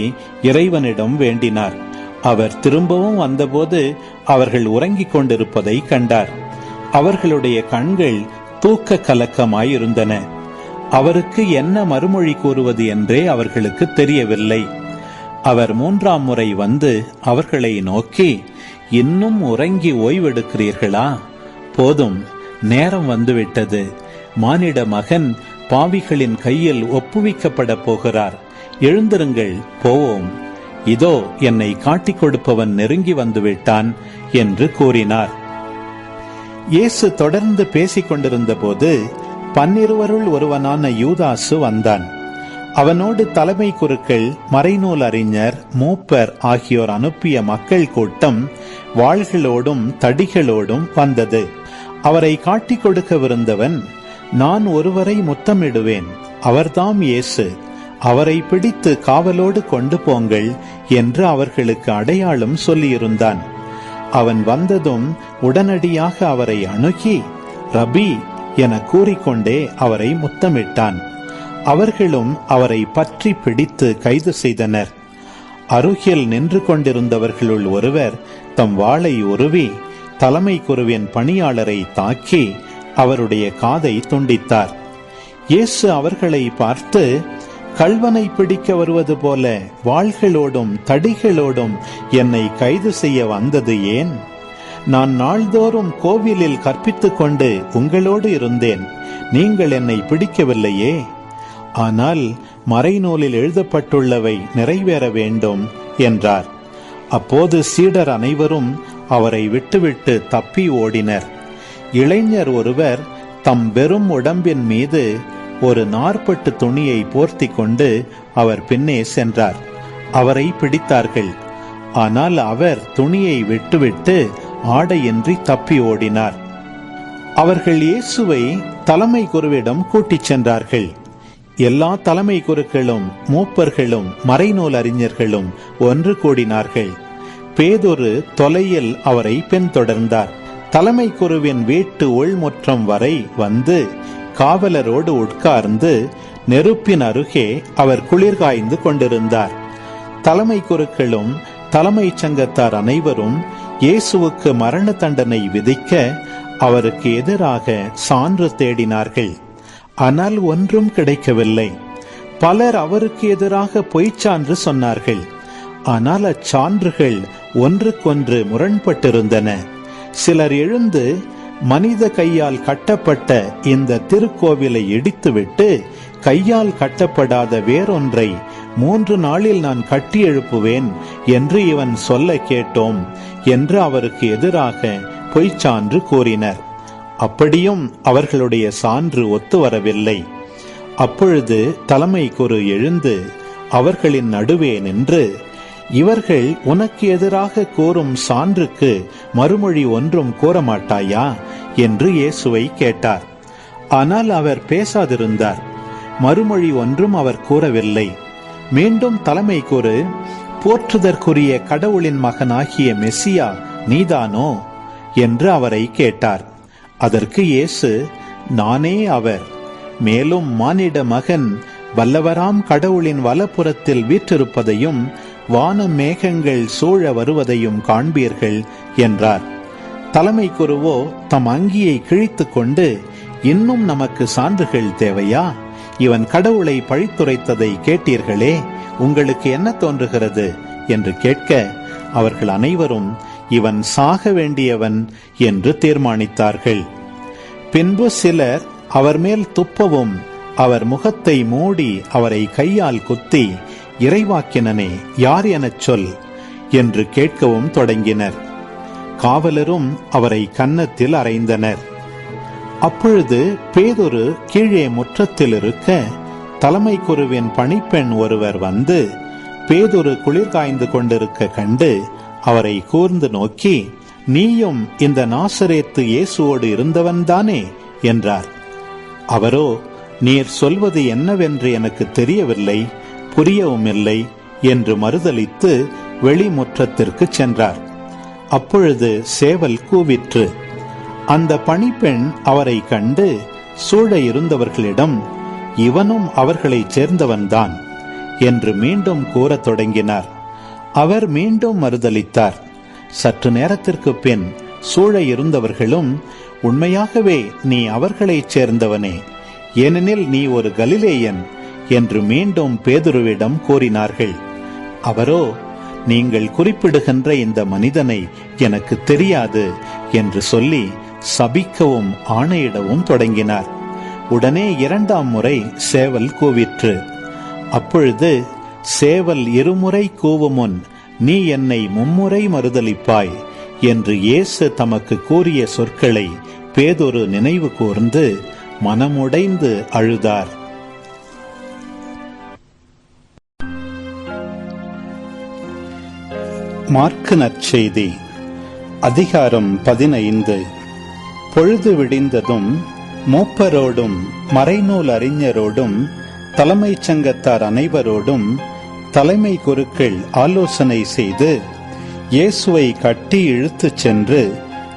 இறைவனிடம் வேண்டினார். அவர் திரும்பவும் வந்தபோது அவர்கள் உறங்கிக் கொண்டிருப்பதை கண்டார். அவர்களுடைய கண்கள் தூக்க கலக்கமாயிருந்தன. அவருக்கு என்ன மறுமொழி கூறுவது என்றே அவர்களுக்கு தெரியவில்லை. அவர் 3ஆம் முறை வந்து அவர்களை நோக்கி, இன்னும் உறங்கி ஓய்வெடுக்கிறீர்களா? போதும், நேரம் வந்துவிட்டது. மானிட மகன் பாவிகளின் கையில் ஒப்புவிக்கப்பட போகிறார். எழுந்திருங்கள், போவோம். இதோ என்னை காட்டிக் கொடுப்பவன் நெருங்கி வந்துவிட்டான் என்று கூறினார். இயேசு தொடர்ந்து பேசிக் கொண்டிருந்த போது 12 ஒருவனான யூதாசு வந்தான். அவனோடு தலைமை குருக்கள், மறைநூல் அறிஞர், மூப்பர் ஆகியோர் அனுப்பிய மக்கள் கூட்டம் வாள்களோடும் தடிகளோடும் வந்தது. அவரை காட்டிக் கொடுக்கவிருந்தவன், நான் ஒருவரை முத்தமிடுவேன், அவர்தாம் இயேசு, அவரை பிடித்து காவலோடு கொண்டு போங்கள் என்று அவர்களுக்கு அடையாளம் சொல்லியிருந்தான். அவன் வந்ததும் உடனடியாக அவரை அணுகி, ரபி என கூறிக்கொண்டே அவரை முத்தமிட்டான். அவர்களும் அவரை பற்றி பிடித்து கைது செய்தனர். அருகில் நின்று கொண்டிருந்தவர்களுள் ஒருவர் தம் வாளை உருவி தலைமை குருவின் பணியாளரை தாக்கி அவருடைய காதை துண்டித்தார். இயேசு அவர்களை பார்த்து, கள்வனை பிடிக்க வருவது போல வாள்களோடும் தடிகளோடும் என்னை கைது செய்ய வந்தது ஏன்? நான் நாள்தோறும் கோவிலில் கற்பித்துக் கொண்டு உங்களோடு இருந்தேன், நீங்கள் என்னை பிடிக்கவில்லையே. ஆனால் மறைநூலில் எழுதப்பட்டுள்ளவை நிறைவேற வேண்டும் என்றார். அப்போது சீடர் அனைவரும் அவரை விட்டுவிட்டு தப்பி ஓடினர். இளைஞர் ஒருவர் தம் வெறும் உடம்பின் மீது ஒரு நார்பட்டு துணியை போர்த்தி கொண்டு அவர் பின்னே சென்றார். அவரை பிடித்தார்கள். ஆனால் அவர் துணியை விட்டுவிட்டு ஆடையின்றி தப்பி ஓடினார். அவர்கள் இயேசுவை தலைமை குருவிடம் கூட்டிச் சென்றார்கள். எல்லா தலைமை குருக்களும் மூப்பர்களும் மறைநூல் அறிஞர்களும் ஒன்று கூடினார்கள். பேதுரு தொலையில் அவரை பின்தொடர்ந்தார். தலைமை குருவின் வீட்டு உள்முற்றம் வரை வந்து காவலரோடு உட்கார்ந்து நெருப்பின் அருகே அவர் குளிர்காய்ந்து கொண்டிருந்தார். தலைமை குருக்களும் தலைமை சங்கத்தார் அனைவரும் இயேசுவுக்கு மரண தண்டனை விதிக்க அவருக்கு எதிராக சான்று தேடினார்கள். ஆனால் ஒன்றும் கிடைக்கவில்லை. பலர் அவருக்கு எதிராக பொய்ச்சான்று சொன்னார்கள். ஆனால் அச்சான்றுகள் ஒன்றுக்கொன்று முரண்பட்டிருந்தன. சிலர் எழுந்து, மனித கையால் கட்டப்பட்ட இந்த திருக்கோவிலை இடித்துவிட்டு கையால் கட்டப்படாத வேறொன்றை 3 நாளில் நான் கட்டி எழுப்புவேன் என்று இவன் சொல்ல கேட்டோம் என்று அவருக்கு எதிராக பொய்ச்சான்று கூறினர். அப்படியும் அவர்களுடைய சான்று ஒத்து வரவில்லை. அப்பொழுது தலைமை குரு எழுந்து அவர்களின் நடுவே நின்று, இவர்கள் உனக்கு எதிராக கூறும் சான்றுக்கு மறுமொழி ஒன்றும் கூற மாட்டாயா என்று இயேசுவை கேட்டார். ஆனால் அவர் பேசாதிருந்தார். மறுமொழி ஒன்றும் அவர் கூறவில்லை. மீண்டும் தலைமை கூறு, போற்றுதற்குரிய கடவுளின் மகனாகிய மெசியா நீதானோ என்று அவரை கேட்டார். அதற்கு இயேசு, நானே அவர். மேலும் மானிட மகன் வல்லவராம் கடவுளின் வலப்புறத்தில் வீற்றிருப்பதையும் வான மேகங்கள் சூழ வருவதையும் காண்பீர்கள் என்றார். தலைமை குருவோ தம் அங்கியை கிழித்து கொண்டு, இன்னும் நமக்கு சான்றுகள் தேவையா? இவன் கடவுளை பழித்துரைத்ததை கேட்டீர்களே, உங்களுக்கு என்ன தோன்றுகிறது என்று கேட்க, அவர்கள் அனைவரும் இவன் சாக வேண்டியவன் என்று தீர்மானித்தார்கள். பின்பு சிலர் அவர் மேல் துப்பவும் அவர் முகத்தை மூடி அவரை கையால் குத்தி, இறைவாக்கினனே யார் எனச் சொல் என்று கேட்கவும் தொடங்கினர். காவலரும் அவரை கன்னத்தில் அறைந்தனர். அப்பொழுது பேதுரு கீழே முற்றத்தில் இருக்க, தலைமை குருவின் பணிப்பெண் ஒருவர் வந்து பேதுரு குளிர் காய்ந்து கொண்டிருக்க கண்டு அவரை கூர்ந்து நோக்கி, நீயும் இந்த நாசரேத்து இயேசுவோடு இருந்தவன்தானே என்றார். அவரோ, நீர் சொல்வது என்னவென்று எனக்கு தெரியவில்லை, புரியவும் இல்லை என்று மறுதலித்து வெளிமுற்றத்திற்கு சென்றார். அப்பொழுது சேவல் கூவிற்று. அந்த பணிப்பெண் அவரை கண்டு சூழ இருந்தவர்களிடம், இவனும் அவர்களைச் சேர்ந்தவன்தான் என்று மீண்டும் கூறத் தொடங்கினார். அவர் மீண்டும் மறுதலித்தார். சற்று நேரத்திற்கு பின் சூழ இருந்தவர்களும், உண்மையாகவே நீ அவர்களைச் சேர்ந்தவனே, ஏனெனில் நீ ஒரு கலிலேயன் என்று மீண்டும் பேதுருவிடம் கூறினார்கள். அவரோ, நீங்கள் குறிப்பிடுகின்ற இந்த மனிதனை எனக்கு தெரியாது என்று சொல்லி சபிக்கவும் ஆணையிடவும் தொடங்கினார். உடனே இரண்டாம் முறை சேவல் கூவிற்று. அப்பொழுது சேவல் இருமுறை கூவும் முன் நீ என்னை மும்முறை மறுதலிப்பாய் என்று இயேசு தமக்கு கூறிய சொற்களை பேதுரு நினைவு கூர்ந்து மனமுடைந்து அழுதார். மாற்கு நற்செய்தி அதிகாரம் 15. பொழுது விடிந்ததும் மூப்பரோடும் மறைநூல் அறிஞரோடும் தலைமைச் சங்கத்தார் அனைவரோடும் தலைமை குருக்கள் ஆலோசனை செய்து இயேசுவை கட்டி இழுத்துச் சென்று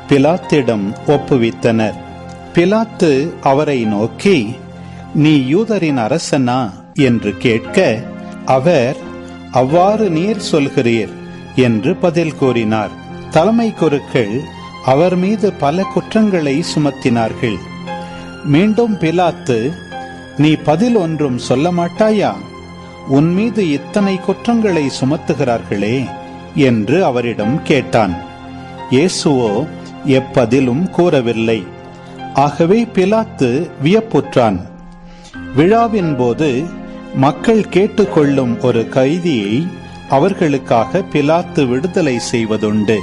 பிலாத்திடம் ஒப்புவித்தனர். பிலாத்து அவரை நோக்கி, நீ யூதரின் அரசனா என்று கேட்க, அவர், அவ்வாறு நீர் சொல்கிறீர் என்று பதில் கூறினார். தலைமை குருக்கள் அவர் மீது பல குற்றங்களை சுமத்தினார்கள். மீண்டும் பிலாத்து, நீ பதில் ஒன்றும் சொல்ல மாட்டாயா? உன் மீது இத்தனை குற்றங்களை சுமத்துகிறார்களே என்று அவரிடம் கேட்டான். இயேசுவோ எப்பதிலும் கூறவில்லை. ஆகவே பிலாத்து வியப்புற்றான். விழாவின் போது மக்கள் கேட்டுக்கொள்ளும் ஒரு கைதியை அவர்களுக்காக பிலாத்து விடுதலை செய்வதுண்டு.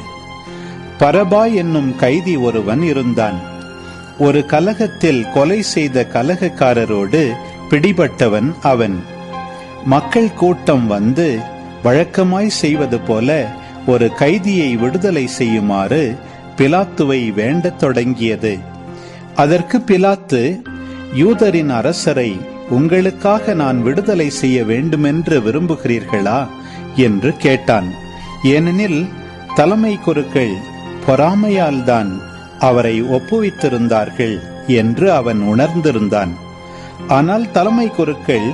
பரபா என்னும் கைதி ஒருவன் இருந்தான். ஒரு கலகத்தில் கொலை செய்த கலகக்காரரோடு பிடிபட்டவன் அவன். மக்கள் கூட்டம் வந்து வழக்கமாய் செய்வது போல ஒரு கைதியை விடுதலை செய்யுமாறு பிலாத்துவை வேண்டத் தொடங்கியது. அதற்கு பிலாத்து, யூதரின் அரசரை உங்களுக்காக நான் விடுதலை செய்ய வேண்டுமென்று விரும்புகிறீர்களா என்று கேட்டான். ஏனெனில் தலைமை குருக்கள் பொறாமையால் தான் அவரை ஒப்புவித்திருந்தார்கள் என்று அவன் உணர்ந்திருந்தான். ஆனால் தலைமை குருக்கள்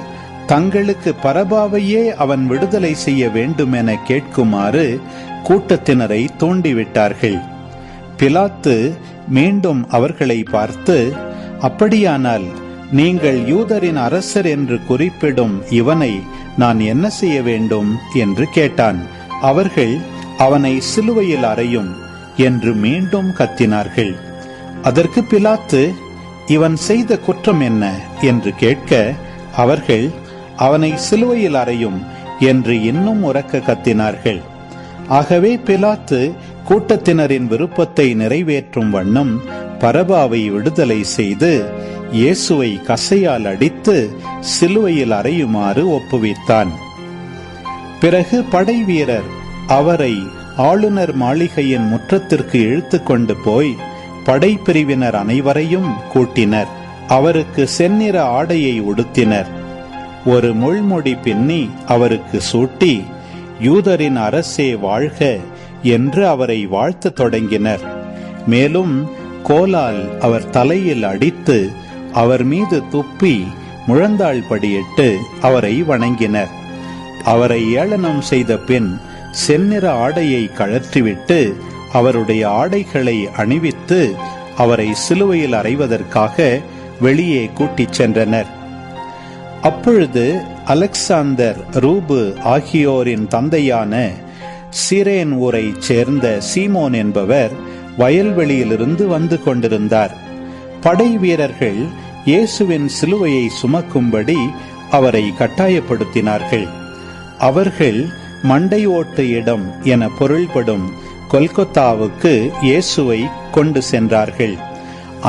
தங்களுக்கு பரபாவையே அவன் விடுதலை செய்ய வேண்டுமென கேட்குமாறு கூட்டத்தினரை தூண்டிவிட்டார்கள். பிலாத்து மீண்டும் அவர்களை பார்த்து, அப்படியானால் நீங்கள் யூதரின் அரசர் என்று குறிப்பிடும் இவனை நான் என்ன செய்ய வேண்டும் என்று கேட்டான். அவர்கள், அவனை சிலுவையில் அறையும் என்று மீண்டும் கத்தினார்கள். அதற்கு பிலாத்து, இவன் செய்த குற்றம் என்ன என்று கேட்க, அவர்கள், அவனை சிலுவையில் அறையும் என்று இன்னும் உரக்க கத்தினார்கள். ஆகவே பிலாத்து கூட்டத்தினரின் விருப்பத்தை நிறைவேற்றும் வண்ணம் பரபாவை விடுதலை செய்து இயேசுவை கசையால் அடித்து சிலுவையில் அறையுமாறு ஒப்புவித்தான். பிறகு படை வீரர் அவரை ஆளுநர் மாளிகையின் முற்றத்திற்கு இழுத்து கொண்டு போய் படைப்பிரிவினர் அனைவரையும் கூட்டினர். அவருக்கு செந்நிற ஆடையை உடுத்தினர். ஒரு முள்முடி பின்னி அவருக்கு சூட்டி, யூதரின் அரசே வாழ்க என்று அவரை வாழ்த்த தொடங்கினர். மேலும் கோலால் அவர் தலையில் அடித்து அவர் மீது துப்பி முழந்தாள் படியிட்டு அவரை வணங்கினர். அவரை ஏளனம் செய்த பின் செந்நிற ஆடையை கழற்றிவிட்டு அவருடைய ஆடைகளை அணிவித்து அவரை சிலுவையில் அறைவதற்காக வெளியே கூட்டிச் சென்றனர். அப்பொழுது அலெக்சாந்தர், ரூபு ஆகியோரின் தந்தையான சிரேன் ஊரைச் சேர்ந்த சீமோன் என்பவர் வயல்வெளியிலிருந்து வந்து கொண்டிருந்தார். படை வீரர்கள் இயேசுவின் சிலுவையை சுமக்கும்படி அவரை கட்டாயப்படுத்தினார்கள். அவர்கள் மண்டை ஓட்டு இடம் என பொருள்படும் கொல்கத்தாவுக்கு இயேசுவை கொண்டு சென்றார்கள்.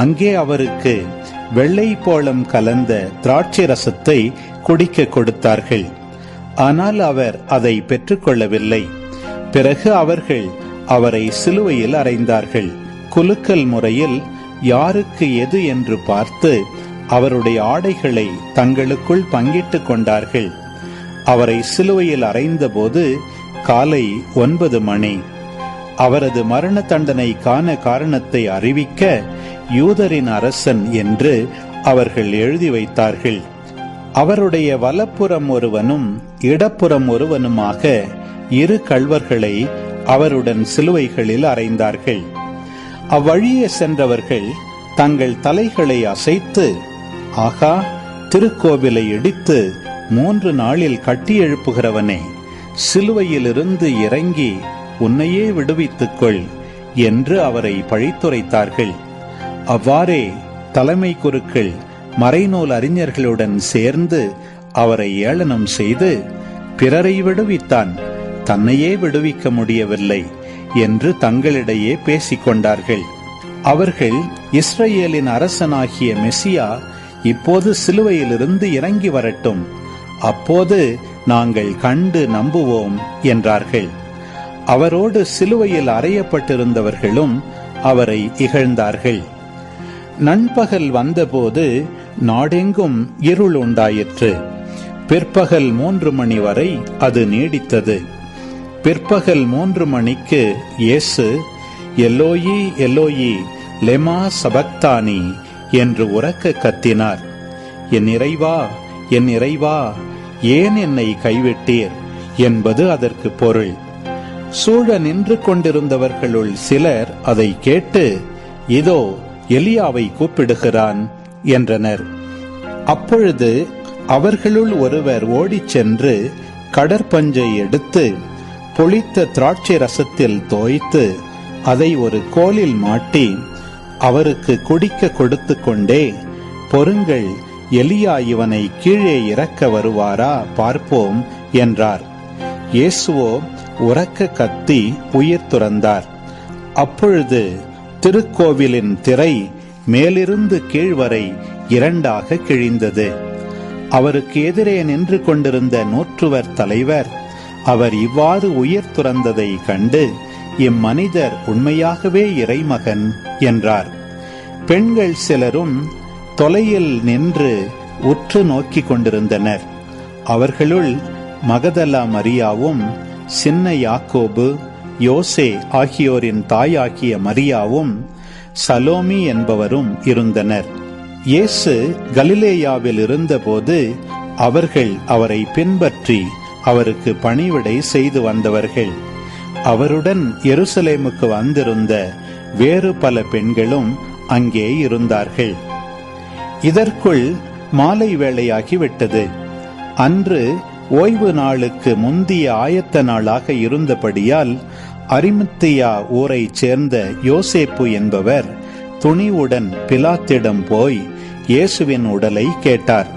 அங்கே அவருக்கு வெள்ளை போளம் கலந்த திராட்சை ரசத்தை குடிக்க கொடுத்தார்கள். ஆனால் அவர் அதை பெற்றுக்கொள்ளவில்லை. பிறகு அவர்கள் அவரை சிலுவையில் அறைந்தார்கள். குலுக்கல் முறையில் யாருக்கு எது என்று பார்த்து அவருடைய ஆடைகளை தங்களுக்குள் பங்கிட்டு கொண்டார்கள். அவரை சிலுவையில் அறைந்தபோது காலை 9 மணி. அவரது மரண தண்டனைக்கான காரணத்தை அறிவிக்க யூதரின் அரசன் என்று அவர்கள் எழுதி வைத்தார்கள். அவருடைய வலப்புறம் ஒருவனும் இடப்புறம் ஒருவனுமாக 2 கள்வர்களை அவருடன் சிலுவைகளில் அறைந்தார்கள். அவ்வழியே சென்றவர்கள் தங்கள் தலைகளை அசைத்து, ஆகா, திருக்கோவிலை இடித்து 3 நாளில் கட்டி எழுப்புகிறவனே, சிலுவையிலிருந்து இறங்கி உன்னையே விடுவித்துக்கொள் என்று அவரை பழித்துரைத்தார்கள். அவ்வாறே தலைமை குருக்கள் மறைநூல் அறிஞர்களுடன் சேர்ந்து அவரை ஏளனம் செய்து, பிறரை விடுவித்தான், தன்னையே விடுவிக்க முடியவில்லை என்று தங்களிடையே பேசிக்கொண்டார்கள். அவர்கள் இஸ்ரேலின் அரசனாகிய மெசியா இப்போது சிலுவையிலிருந்து இறங்கி வரட்டும், அப்போது நாங்கள் கண்டு நம்புவோம் என்றார்கள். அவரோடு சிலுவையில் அறையப்பட்டிருந்தவர்களும் அவரை இகழ்ந்தார்கள். நண்பகல் வந்தபோது நாடெங்கும் இருள் உண்டாயிற்று. பிற்பகல் 3 மணி வரை அது நீடித்தது. பிற்பகல் 3 மணிக்கு இயேசு, எலோயி எலோயி லெமா சபக்தானி என்று உரக்க கத்தினார். என் இறைவா, என் இறைவா, ஏன் என்னை கைவிட்டீர் என்பது அதற்கு பொருள். சூழ நின்று கொண்டிருந்தவர்களுள் சிலர் அதை கேட்டு, இதோ எலியாவை கூப்பிடுகிறான் என்றனர். அப்பொழுது அவர்களுள் ஒருவர் ஓடிச் சென்று கடற்பஞ்சை எடுத்து பொளித்த திராட்சை ரசத்தில் தோய்த்து அதை ஒரு கோலில் மாட்டி அவருக்கு குடிக்க கொடுத்து கொண்டே, பொறுங்கள், எலியா இவனை கீழே இறக்க வருவாரா பார்ப்போம் என்றார். இயேசுவோ உரக்க கத்தி உயிர் துறந்தார். அப்பொழுது திருக்கோவிலின் திரை மேலிருந்து கீழ்வரை 2ஆக கிழிந்தது. அவருக்கு எதிரே நின்று கொண்டிருந்த நூற்றுவர் தலைவர் அவர் இவ்வாறு உயிர் துறந்ததை கண்டு, இம்மனிதர் உண்மையாகவே இறைமகன் என்றார். பெண்கள் சிலரும் தொலையில் நின்று உற்று நோக்கி கொண்டிருந்தனர். அவர்களுள் மகதலா மரியாவும் சின்ன யாக்கோபு, யோசே ஆகியோரின் தாயாகிய மரியாவும் சலோமி என்பவரும் இருந்தனர். இயேசு கலிலேயாவில் இருந்தபோது அவர்கள் அவரை பின்பற்றி அவருக்கு பணிவிடை செய்து வந்தவர்கள். அவருடன் எருசலேமுக்கு வந்திருந்த வேறு பல பெண்களும் அங்கே இருந்தார்கள். இதற்குள் மாலை வேளையாகிவிட்டது. அன்று ஓய்வு நாளுக்கு முந்திய ஆயத்த நாளாக இருந்தபடியால் அரிமத்தியா ஊரைச் சேர்ந்த யோசேப்பு என்பவர் துணிவுடன் பிலாத்திடம் போய் இயேசுவின் உடலை கேட்டார்.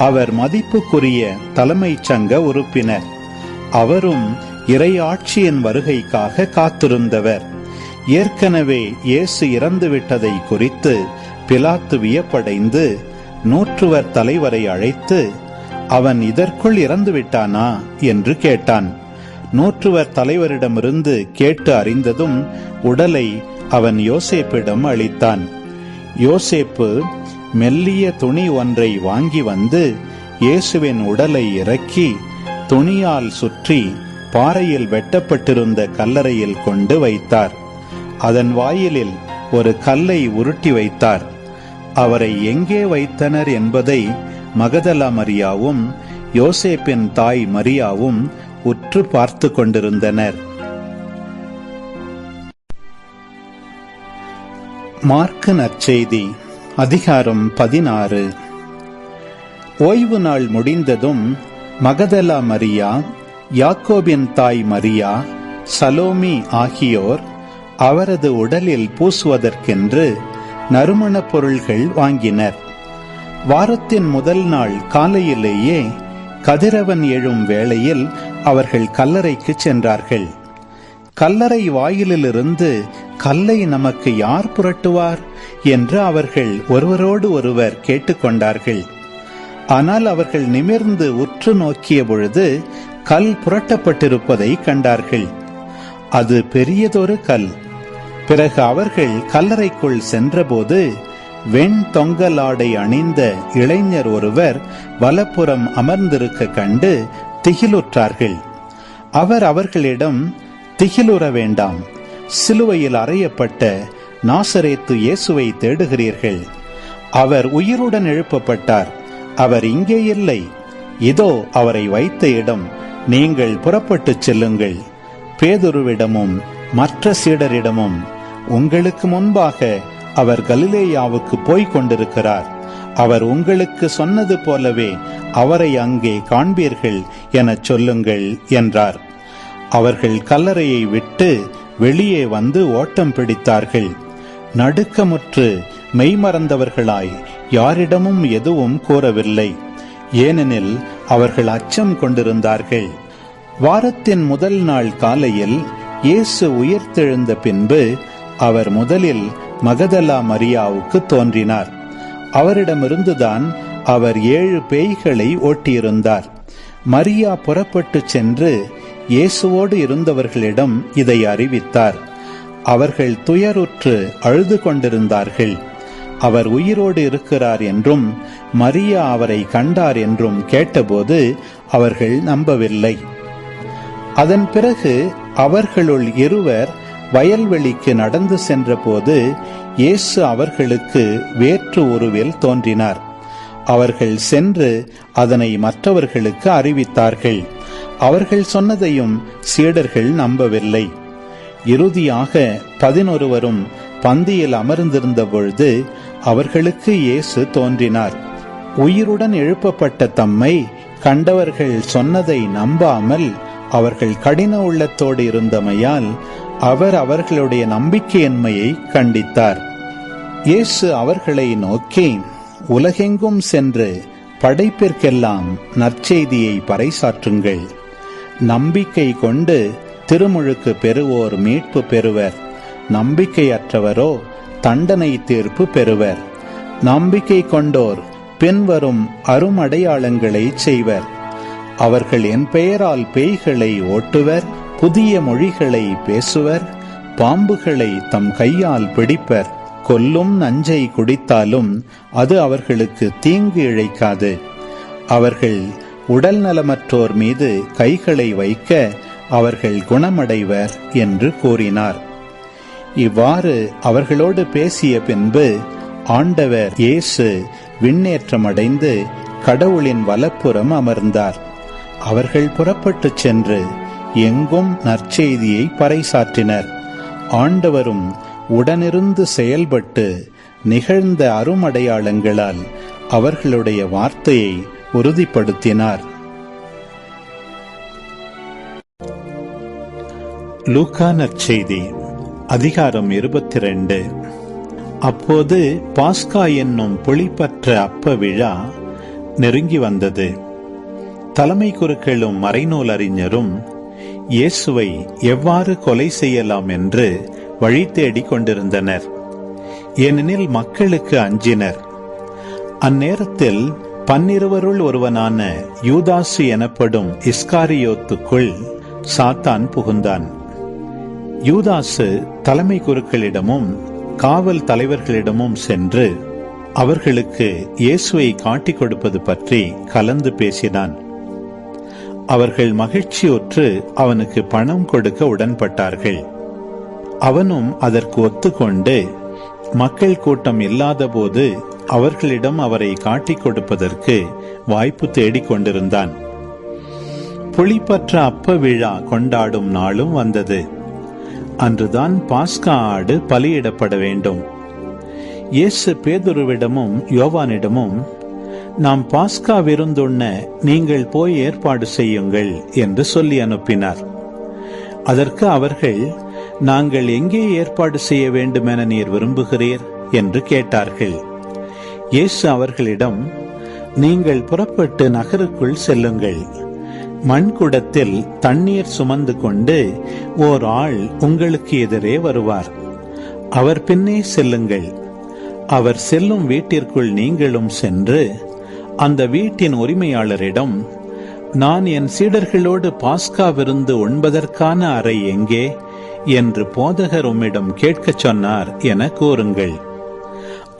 அவர் மதிப்புக்குரிய தலைமைச் சங்க உறுப்பினர். அவரும் இறையாட்சியின் வருகைக்காக காத்திருந்தவர். ஏற்கனவே இயேசு இறந்துவிட்டதை குறித்து பிலாத்து வியப்படைந்து நூற்றுவர் தலைவரை அழைத்து, அவன் இதற்குள் இறந்து விட்டானா என்று கேட்டான். நூற்றுவர் தலைவரிடமிருந்து கேட்டு அறிந்ததும் உடலை அவன் யோசேப்பிடம் அளித்தான். யோசேப்பு மெல்லிய துணி ஒன்றை வாங்கி வந்து இயேசுவின் உடலை இறக்கி துணியால் சுற்றி பாறையில் வெட்டப்பட்டிருந்த கல்லறையில் கொண்டு வைத்தார். அதன் வாயிலில் ஒரு கல்லை உருட்டி வைத்தார். அவரை எங்கே வைத்தனர் என்பதை மகதலா மரியாவும் யோசேப்பின் தாய் மரியாவும் உற்று பார்த்து கொண்டிருந்தனர். மார்க்கு நற்செய்தி அதிகாரம் 16. ஓய்வு நாள் முடிந்ததும் மகதலா மரியா, யாக்கோபின் தாய் மரியா, சலோமி ஆகியோர் அவரது உடலில் பூசுவதற்கென்று நறுமணப் பொருள்கள் வாங்கினர். வாரத்தின் முதல் நாள் காலையிலேயே கதிரவன் எழும் வேளையில் அவர்கள் கல்லறைக்கு சென்றார்கள். கல்லறை வாயிலிலிருந்து கல்லை நமக்கு யார் புரட்டுவார் என்று அவர்கள் ஒருவரோடு ஒருவர் கேட்டுக்கொண்டார்கள். ஆனால் அவர்கள் நிமிர்ந்து உற்று நோக்கிய பொழுது கல் புரட்டப்பட்டிருப்பதை கண்டார்கள். அது பெரியதொரு கல். பிறகு அவர்கள் கல்லறைக்குள் சென்றபோது வெண் தொங்கலாடை அணிந்த இளைஞர் ஒருவர் வலப்புறம் அமர்ந்திருக்க கண்டு திகிலுற்றார்கள். அவர் அவர்களிடம், திகிலுற வேண்டாம், சிலுவையில் அறையப்பட்ட நாசரேத்து இயேசுவை தேடுகிறீர்கள். அவர் உயிருடன் எழுப்பப்பட்டார். அவர் இங்கே இல்லை. இதோ அவரை வைத்த இடம். நீங்கள் புறப்பட்டுச் செல்லுங்கள். பேதுருவிடமும் மற்ற சீடரிடமும், உங்களுக்கு முன்பாக அவர் கலிலேயாவுக்கு போய்க் கொண்டிருக்கிறார். அவர் உங்களுக்கு சொன்னது போலவே அவரை அங்கே காண்பீர்கள் எனச் சொல்லுங்கள் என்றார். அவர்கள் கல்லறையை விட்டு வெளியே வந்து ஓட்டம் பிடித்தார்கள். நடுக்கமுற்று மெய்மறந்தவர்களாய் யாரிடமும் எதுவும் கூறவில்லை. ஏனெனில் அவர்கள் அச்சம் கொண்டிருந்தார்கள். வாரத்தின் முதல் நாள் காலையில் இயேசு உயிர்த்தெழுந்த பின்பு அவர் முதலில் மகதலா மரியாவுக்கு தோன்றினார். அவரிடமிருந்துதான் அவர் 7 பேய்களை ஓட்டியிருந்தார். மரியா புறப்பட்டு சென்று இயேசுவோடு இருந்தவர்களிடம் இதை அறிவித்தார். அவர்கள் துயருற்று அழுது கொண்டிருந்தார்கள். அவர் உயிரோடு இருக்கிறார் என்றும் மரியா அவரை கண்டார் என்றும் கேட்டபோது அவர்கள் நம்பவில்லை. அதன் பிறகு அவர்களுள் இருவர் வயல்வெளிக்கு நடந்து சென்றபோது இயேசு அவர்களுக்கு வேற்று உருவில் தோன்றினார். அவர்கள் சென்று அதனை மற்றவர்களுக்கு அறிவித்தார்கள். அவர்கள் சொன்னதையும் சீடர்கள் நம்பவில்லை. இறுதியாக 11 பந்தியில் அமர்ந்திருந்த பொழுது அவர்களுக்கு இயேசு தோன்றினார். உயிருடன் எழுப்பப்பட்ட தம்மை கண்டவர்கள் சொன்னதை நம்பாமல் அவர்கள் கடின உள்ளத்தோடு இருந்தமையால் அவர் அவர்களுடைய நம்பிக்கையின்மையை கண்டித்தார். இயேசு அவர்களை நோக்கி, உலகெங்கும் சென்று படைப்பிற்கெல்லாம் நற்செய்தியை பறைசாற்றுங்கள். நம்பிக்கை கொண்டு திருமுழுக்கு பெறுவோர் மீட்பு பெறுவர். நம்பிக்கையற்றவரோ தண்டனை தீர்ப்பு பெறுவர். நம்பிக்கை கொண்டோர் பின்வரும் அருமடையாளங்களை செய்வர். அவர்கள் என் பெயரால் பேய்களை ஓட்டுவர், புதிய மொழிகளை பேசுவர், பாம்புகளை தம் கையால் பிடிப்பர், கொல்லும் நஞ்சை குடித்தாலும் அது அவர்களுக்கு தீங்கு இழைக்காது. அவர்கள் உடல் நலமற்றோர் மீது கைகளை வைக்க அவர்கள் குணமடைவர் என்று கூறினார். இவ்வாறு அவர்களோடு பேசிய பின்பு ஆண்டவர் இயேசு விண்ணேற்றமடைந்து கடவுளின் வலப்புறம் அமர்ந்தார். அவர்கள் புறப்பட்டுச் சென்று எங்கும் நற்செய்தியை பறைசாற்றினர். ஆண்டவரும் உடனிருந்து செயல்பட்டு நிகழ்ந்த அருமடையாளங்களால் அவர்களுடைய வார்த்தையை உறுதிப்படுத்தினார். லூக்கா நற்செய்தி அதிகாரம் 22. அப்போது பாஸ்கா என்னும் புளிப்பற்ற அப்ப விழா நெருங்கி வந்தது. தலைமை குருக்களும் மறைநூல் அறிஞரும் இயேசுவை எவ்வாறு கொலை செய்யலாம் என்று வழி தேடிக் கொண்டிருந்தனர். ஏனெனில் மக்களுக்கு அஞ்சினர். அந்நேரத்தில் 12 ஒருவனான யூதாசு எனப்படும் இஸ்காரியோத்துக்குள் சாத்தான் புகுந்தான். யூதாசு தலைமை குருக்களிடமும் காவல் தலைவர்களிடமும் சென்று, அவர்களுக்கு இயேசுவை காட்டிக் கொடுப்பது பற்றி கலந்து பேசினான். அவர்கள் மகிழ்ச்சியுற்று அவனுக்கு பணம் கொடுக்க உடன்பட்டார்கள். அவனும் அதற்கு ஒத்துக்கொண்டு மக்கள் கூட்டம் இல்லாத போது அவர்களிடம் அவரை காட்டிக் கொடுப்பதற்கு வாய்ப்பு தேடிக் கொண்டிருந்தான். புளிப்பற்ற அப்ப விழா கொண்டாடும் நாளும் வந்தது. அன்றுதான் பாஸ்கா ஆடு பலியிடப்பட வேண்டும். இயேசு பேதுருவிடமும் யோவானிடமும், நாம் பாஸ்கா விருந்துண்ண நீங்கள் போய் ஏற்பாடு செய்யுங்கள் என்று சொல்லி அனுப்பினார். அதற்கு அவர்கள், நாங்கள் எங்கே ஏற்பாடு செய்ய வேண்டுமென நீர் விரும்புகிறீர் என்று கேட்டார்கள். இயேசு அவர்களிடம், நீங்கள் புறப்பட்டு நகருக்குள் செல்லுங்கள். மண்குடத்தில் தண்ணீர் சுமந்து கொண்டு ஓர் ஆள் உங்களுக்கு எதிரே வருவார். அவர் பின்னே செல்லுங்கள். அவர் செல்லும் வீட்டிற்குள் நீங்களும் சென்று அந்த வீட்டின் உரிமையாளரிடம், நான் என் சீடர்களோடு பாஸ்கா விருந்து உண்பதற்கான அறை எங்கே என்று போதகர் உம்மிடம் கேட்கச் சொன்னார் என கூறுங்கள்.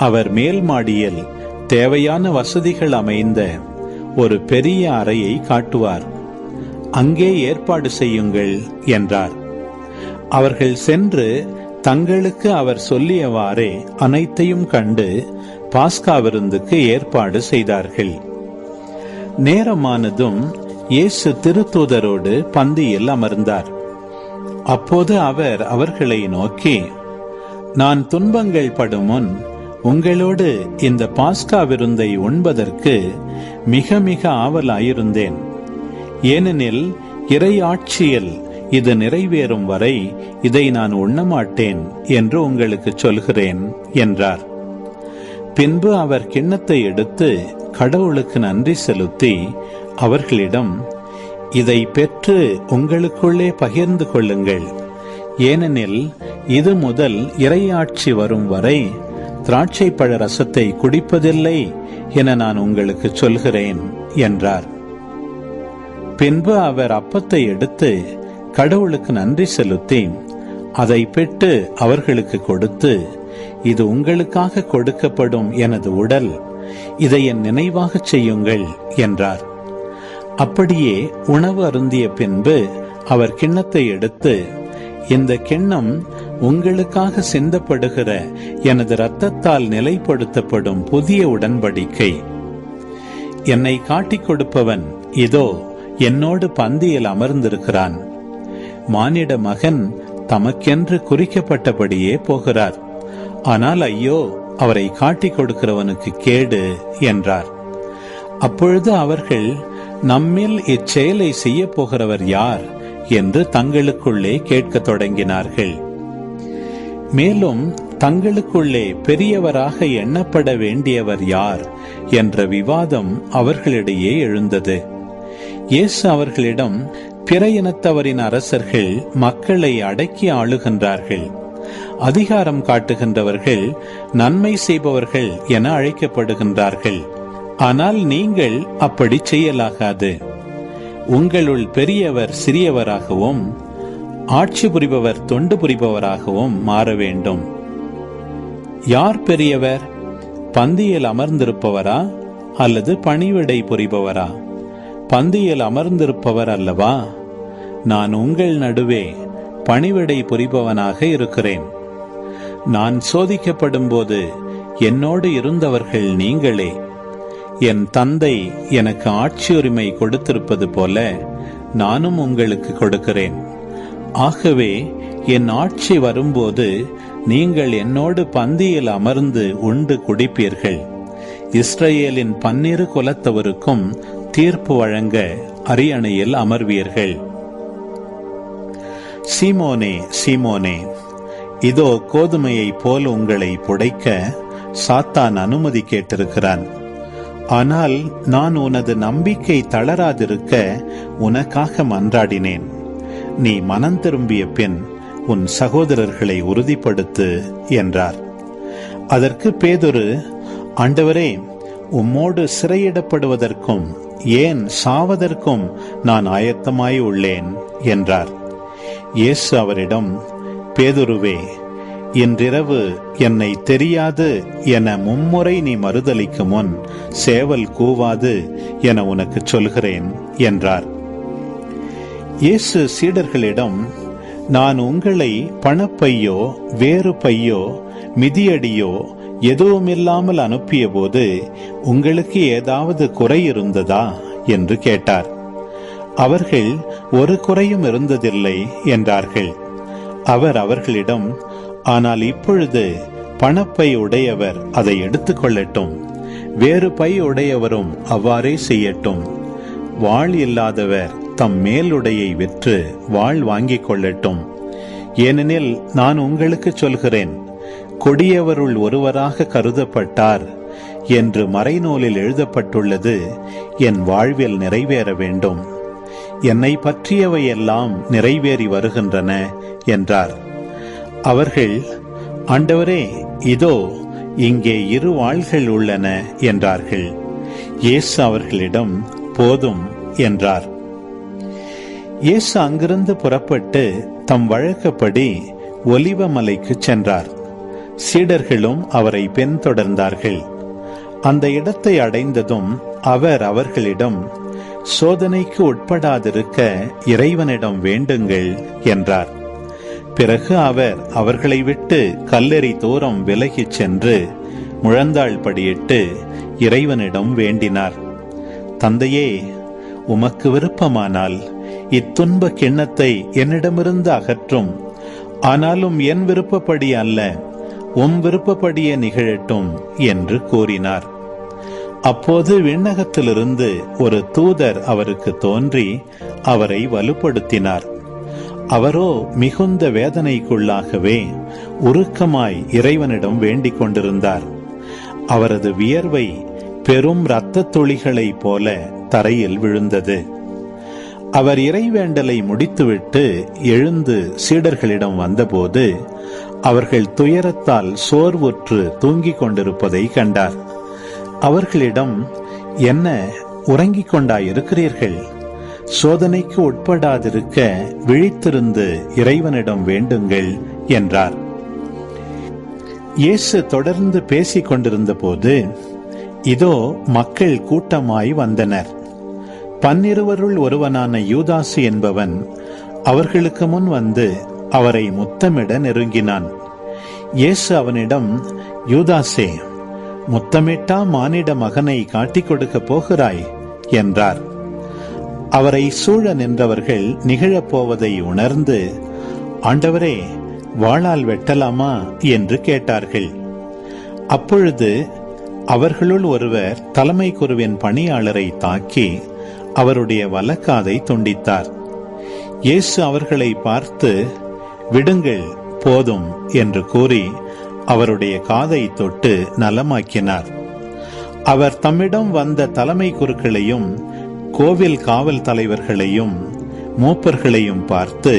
அவர் மேல் மாடியில் தேவையான வசதிகள் அமைந்த ஒரு பெரிய அறையை காட்டுவார். அங்கே ஏற்பாடு செய்யுங்கள் என்றார். அவர்கள் சென்று தங்களுக்கு அவர் சொல்லியவாறே அனைத்தையும் கண்டு பாஸ்கா விருந்துக்கு ஏற்பாடு செய்தார்கள். நேரமானதும் இயேசு திருத்தூதரோடு பந்தியில் அமர்ந்தார். அப்போது அவர் அவர்களை நோக்கி, நான் துன்பங்கள் படும் முன் உங்களோடு இந்த பாஸ்கா விருந்தை உண்பதற்கு மிக மிக ஆவலாயிருந்தேன். ஏனெனில் இறை ஆட்சியில் இது நிறைவேறும் வரை இதை நான் உண்ணமாட்டேன் என்று உங்களுக்கு சொல்கிறேன் என்றார். பின்பு அவர் கிண்ணத்தை எடுத்து கடவுளுக்கு நன்றி செலுத்தி அவர்களிடம், இதை பெற்று உங்களுக்குள்ளே பகிர்ந்து கொள்ளுங்கள். ஏனெனில் இது முதல் இறையாட்சி வரும் வரை திராட்சை பழ ரசத்தை குடிப்பதில்லை என நான் உங்களுக்கு சொல்கிறேன் என்றார். பின்பு அவர் அப்பத்தை எடுத்து கடவுளுக்கு நன்றி செலுத்தி அதை பெற்று அவர்களுக்கு கொடுத்து, இது உங்களுக்காக கொடுக்கப்படும் எனது உடல், இதை என் நினைவாக செய்யுங்கள் என்றார். அப்படியே உணவு அருந்திய பின்பு அவர் கிண்ணத்தை எடுத்து, இந்த கிண்ணம் உங்களுக்காக சிந்தப்படுகிற எனது இரத்தத்தால் நிலைப்படுத்தப்படும் புதிய உடன்படிக்கை. என்னை காட்டிக் கொடுப்பவன் இதோ என்னோடு பந்தியில் அமர்ந்திருக்கிறான். மானிட மகன் தமக்கென்று குறிக்கப்பட்டபடியே போகிறார். ஆனால் ஐயோ, அவரை காட்டிக் கொடுக்கிறவனுக்கு கேடு என்றார். அப்பொழுது அவர்கள், நம்மில் இச்செயலை செய்ய போகிறவர் யார் என்று தங்களுக்குள்ளே கேட்க தொடங்கினார்கள். மேலும் தங்களுக்குள்ளே பெரியவராக எண்ணப்பட வேண்டியவர் யார் என்ற விவாதம் அவர்களிடையே எழுந்தது. இயேசு அவர்களிடம், பிற இனத்தவரின் அரசர்கள் மக்களை அடக்கி ஆளுகின்றார்கள். அதிகாரம் காட்டுகின்றவர்கள் நன்மை செய்பவர்கள் என அழைக்கப்படுகின்றார்கள். ஆனால் நீங்கள் அப்படி செய்யலாகாது. உங்களுள் பெரியவர் சிறியவராகவும் ஆட்சி புரிபவர் தொண்டு புரிபவராகவும் மாற வேண்டும். யார் பெரியவர்? பந்தியில் அமர்ந்திருப்பவரா அல்லது பணிவிடை புரிபவரா? பந்தியில் அமர்ந்திருப்பவர் அல்லவா? நான் உங்கள் நடுவே பணிவிடை புரிபவனாக இருக்கிறேன். நான் சோதிக்கப்படும் போது என்னோடு இருந்தவர்கள் நீங்களே. என் தந்தை எனக்கு ஆட்சியுரிமை கொடுத்திருப்பது போல நானும் உங்களுக்கு கொடுக்கிறேன். ஆகவே என் ஆட்சி வரும்போது நீங்கள் என்னோடு பந்தியில் அமர்ந்து உண்டு குடிப்பீர்கள். இஸ்ரவேலின் 12 குலத்தவருக்கும் தீர்ப்பு வழங்க அரியணையில் அமர்வீர்கள். சீமோனே, சீமோனே, இதோ கோதுமையை போல் உங்களை புடைக்க சாத்தான் அனுமதி கேட்டிருக்கிறான். ஆனால் நான் உனது நம்பிக்கை தளராதிருக்க உனக்காக மன்றாடினேன். நீ மனம் திரும்பிய பின் உன் சகோதரர்களை உறுதிப்படுத்து என்றார். அதற்கு பேதுரு, ஆண்டவரே, உம்மோடு சிறையிடப்படுவதற்கும் ஏன் சாவதற்கும் நான் ஆயத்தமாய் உள்ளேன் என்றார். இயேசு அவரிடம், பேதுருவே, இன்றிரவு என்னை தெரியாது என மும்முறை நீ மறுதலிக்கும் முன் சேவல் கூவாது என உனக்கு சொல்கிறேன் என்றார். இயேசு சீடர்களிடம், நான் உங்களை பணப்பையோ வேறு பையோ மிதியடியோ எதுவுமில்லாமல் அனுப்பிய போது உங்களுக்கு ஏதாவது குறை இருந்ததா என்று கேட்டார். அவர்கள், ஒரு குறையும் இருந்ததில்லை என்றார்கள். அவர் அவர்களிடம், ஆனால் இப்பொழுது பணப்பை உடையவர் அதை எடுத்துக்கொள்ளட்டும், வேறு பை உடையவரும் அவ்வாறே செய்யட்டும். வாள் இல்லாதவர் தம் மேலுடையை விற்று வாள் வாங்கிக் கொள்ளட்டும். ஏனெனில் நான் உங்களுக்கு சொல்கிறேன், கொடியவருள் ஒருவராக கருதப்பட்டார் என்று மறைநூலில் எழுதப்பட்டுள்ளது என் வாழ்வில் நிறைவேற வேண்டும். என்னை பற்றியவையெல்லாம் நிறைவேறி வருகின்றன என்றார். அவர்கள், ஆண்டவரே, இதோ இங்கே 2 வாள்கள் உள்ளன என்றார்கள். இயேசு அவர்களிடம், போதும் என்றார். இயேசு அங்கிருந்து புறப்பட்டு தம் வழக்கப்படி ஒலிவ மலைக்கு சென்றார். சீடர்களும் அவரை பின்தொடர்ந்தார்கள். அந்த இடத்தை அடைந்ததும் அவர் அவர்களிடம், சோதனைக்கு உட்படாதிருக்க இறைவனிடம் வேண்டுங்கள் என்றார். பிறகு அவர் அவர்களை விட்டு கல்லெறி தூரம் விலகிச் சென்று முழந்தாள் படியிட்டு இறைவனிடம் வேண்டினார். தந்தையே, உமக்கு விருப்பமானால் இத்துன்ப கிண்ணத்தை என்னிடமிருந்து அகற்றும். ஆனாலும் என் விருப்பப்படி அல்ல, உம் விருப்பப்படியே நிகழட்டும் என்று கூறினார். அப்போது விண்ணகத்திலிருந்து ஒரு தூதர் அவருக்கு தோன்றி அவரை வலுப்படுத்தினார். அவரோ மிகுந்த வேதனைக்குள்ளாகவே உருக்கமாய் இறைவனிடம் வேண்டிக் கொண்டிருந்தார். அவரது வியர்வை பெரும் இரத்த துளிகளைப் போல தரையில் விழுந்தது. அவர் இறைவேண்டலை முடித்துவிட்டு எழுந்து சீடர்களிடம் வந்தபோது அவர்கள் துயரத்தால் சோர்வுற்று தூங்கிக் கொண்டிருப்பதை கண்டார். அவர்களிடம், என்ன உறங்கிக் கொண்டாயிருக்கிறீர்கள்? சோதனைக்கு உட்படாதிருக்க விழித்திருந்து இறைவனிடம் வேண்டுங்கள் என்றார். இயேசு தொடர்ந்து பேசிக் கொண்டிருந்த போது, இதோ மக்கள் கூட்டமாய் வந்தனர். 12 ஒருவனான யூதாசு என்பவன் அவர்களுக்கு முன் வந்து அவரை முத்தமிட நெருங்கினான். இயேசு அவனிடம், யூதாசே, முத்தமிட்டா மானிட மகனை காட்டிக் கொடுக்க போகிறாய் என்றார். அவரை சூழ நின்றவர்கள் நிகழப்போவதை உணர்ந்து, ஆண்டவரே, வாளால் வெட்டலாமா என்று கேட்டார்கள். அப்பொழுது அவர்களுள் ஒருவர் தலைமை குருவின் பணியாளரை தாக்கி அவருடைய வலக்காதை துண்டித்தார். இயேசு அவர்களை பார்த்து, விடுங்கள், போதும் என்று கூறி அவருடைய காதை தொட்டு நலமாக்கினார். அவர் தம்மிடம் வந்த தலைமை குருக்களையும் கோவில் காவல் தலைவர்களையும் மூப்பர்களையும் பார்த்து,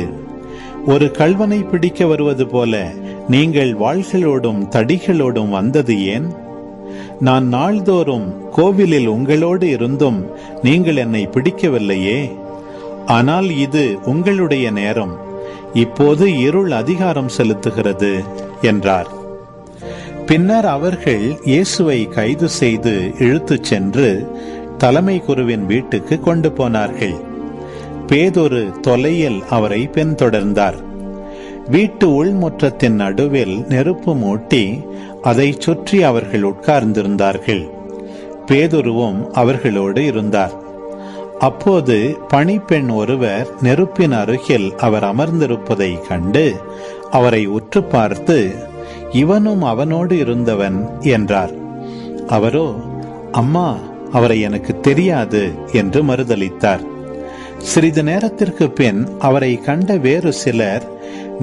ஒரு கள்வனை பிடிக்க வருவது போல நீங்கள் வாள்களோடும் தடிகளோடும் வந்தது ஏன்? நான் நாள்தோறும் கோவிலில் உங்களோடு இருந்தும் நீங்கள் என்னை பிடிக்கவில்லையே. ஆனால் இது உங்களுடைய நேரம், இப்போது இருள் அதிகாரம் செலுத்துகிறது என்றார். பின்னர் அவர்கள் இயேசுவை கைது செய்து இழுத்துச் சென்று தலைமை குருவின் வீட்டுக்கு கொண்டு போனார்கள். பேதுரு தொலையில் அவரை பின்தொடர்ந்தார். வீட்டு உள்முற்றத்தின் நடுவில் நெருப்பு மூட்டி அதை சுற்றி அவர்கள் உட்கார்ந்திருந்தார்கள். பேதுருவும் அவர்களோடு இருந்தார். அப்போது பணிப்பெண் ஒருவர் நெருப்பின் அருகில் அவர் அமர்ந்திருப்பதை கண்டு அவரை உற்று பார்த்து, இவனும் அவனோடு இருந்தவன் என்றார். அவரோ, அம்மா, அவரை எனக்கு தெரியாது என்று மறுதலித்தார். சிறிது நேரத்திற்கு பின் அவரை கண்ட வேறு சிலர்,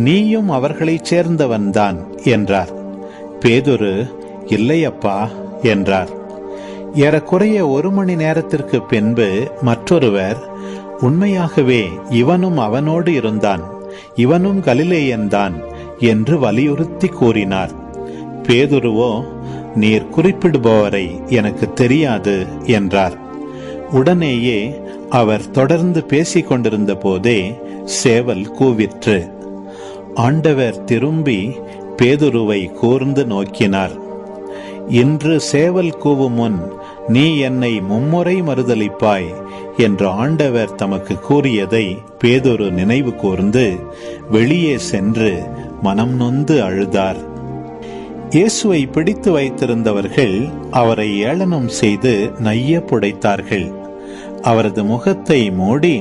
நீயும் அவர்களைச் சேர்ந்தவன்தான் என்றார். பேதுரு, இல்லையப்பா என்றார். ஏறக்குறைய 1 மணி நேரத்திற்கு பின்பு மற்றொருவர், உண்மையாகவே இவனும் அவனோடு இருந்தான், இவனும் கலிலேயன்தான் என்று வலியுறுத்தி கூறினார். பேதுருவோ, நீர் குறிப்பிடுபவரை எனக்கு தெரியாது என்றார். உடனேயே அவர் தொடர்ந்து பேசிக் கொண்டிருந்த போதே சேவல் கூவிற்று. ஆண்டவர் திரும்பி பேதுருவை கூர்ந்து நோக்கினார். இன்று சேவல் கூவும் முன் நீ என்னை மும்முறை மறுதலிப்பாய் என்று ஆண்டவர் தமக்கு கூறியதை பேதுரு நினைவு கூர்ந்து வெளியே சென்று மனம் நொந்து அழுதார். இயேசுவை பிடித்து வைத்திருந்தவர்கள் அவரை ஏளனம் செய்து நைய புடைத்தார்கள். அவரது முகத்தை மூடி,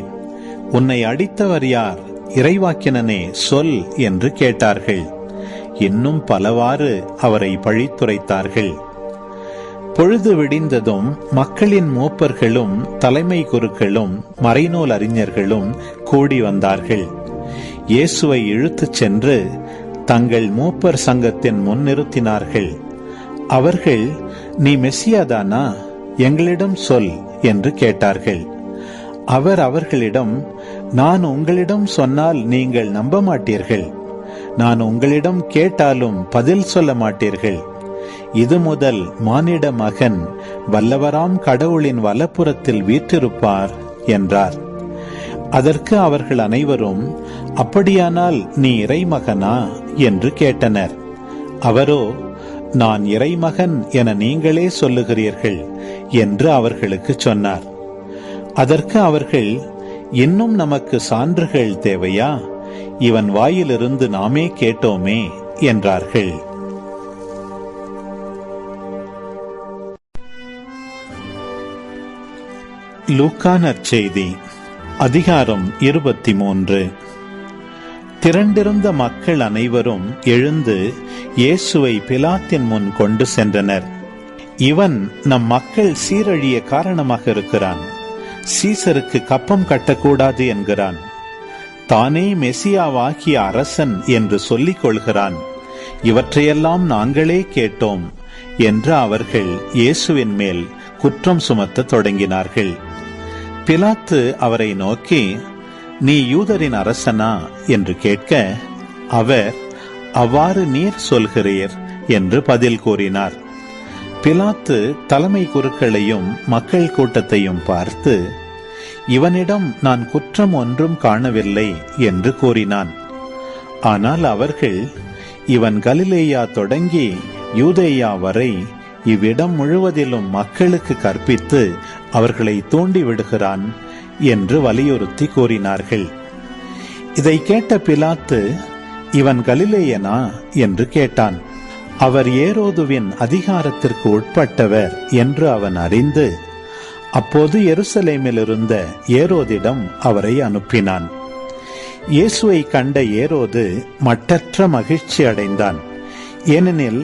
உன்னை அடித்தவர் யார்? இறைவாக்கினனே சொல் என்று கேட்டார்கள். இன்னும் பலவாறு அவரை பழித்துரைத்தார்கள். பொழுது விடிந்ததும் மக்களின் மூப்பர்களும் தலைமை குருக்களும் மறைநூல் அறிஞர்களும் கூடி வந்தார்கள். இயேசுவை இழுத்துச் சென்று தங்கள் மூப்பர் சங்கத்தின் முன் நிறுத்தினார்கள். அவர்கள், நீ மெசியாதானா? எங்களிடம் சொல் என்று கேட்டார்கள். அவர் அவர்களிடம், நான் உங்களிடம் சொன்னால் நீங்கள் நம்ப மாட்டீர்கள். நான் உங்களிடம் கேட்டாலும் பதில் சொல்ல மாட்டீர்கள். இது முதல் மானிட மகன் வல்லவராம் கடவுளின் வலப்புறத்தில் வீற்றிருப்பார் என்றார். அதற்கு அவர்கள் அனைவரும், அப்படியானால் நீ இறைமகனா என்று கேட்டனர். அவரோ, நான் இறைமகன் என நீங்களே சொல்லுகிறீர்கள் என்று அவர்களுக்கு சொன்னார். அதற்கு அவர்கள், இன்னும் நமக்கு சான்றுகள் தேவையா? இவன் வாயிலிருந்து நாமே கேட்டோமே என்றார்கள். லூக்கா நற்செய்தி அதிகாரம் 23. திரண்டிருந்த மக்கள் அனைவரும் எழுந்து இயேசுவை பிலாத்தின் முன் கொண்டு சென்றனர். இவன் நம் மக்கள் சீரழிய காரணமாக இருக்கிறான். சீசருக்கு கப்பம் கட்டக்கூடாது என்கிறான். தானே மெசியாவாகிய அரசன் என்று சொல்லிக் கொள்கிறான். இவற்றையெல்லாம் நாங்களே கேட்டோம் என்று அவர்கள் இயேசுவின் மேல் குற்றம் சுமத்த தொடங்கினார்கள். பிலாத்து அவரை நோக்கி, நீ யூதரின் அரசனா என்று கேட்க, அவர், அவ்வாறு நீர் சொல்கிறீர் என்று பதில் கூறினார். பிலாத்து தலைமை குருக்களையும் மக்கள் கூட்டத்தையும் பார்த்து, இவனிடம் நான் குற்றம் ஒன்றும் காணவில்லை என்று கூறினான். ஆனால் அவர்கள், இவன் கலிலேயா தொடங்கி யூதேயா வரை இவ்விடம் முழுவதிலும் மக்களுக்கு கற்பித்து அவர்களை தூண்டி விடுகிறான் என்று வலியுறுத்தி கூறினார்கள். இதை கேட்ட பிலாத்து, இவன் கலிலேயனா என்று கேட்டான். அவர் ஏரோதுவின் அதிகாரத்திற்கு உட்பட்டவர் என்று அவன் அறிந்து, அப்போது எருசலேமில் இருந்த ஏரோதிடம் அவரை அனுப்பினான். இயேசுவை கண்ட ஏரோது மட்டற்ற மகிழ்ச்சி அடைந்தான். ஏனெனில்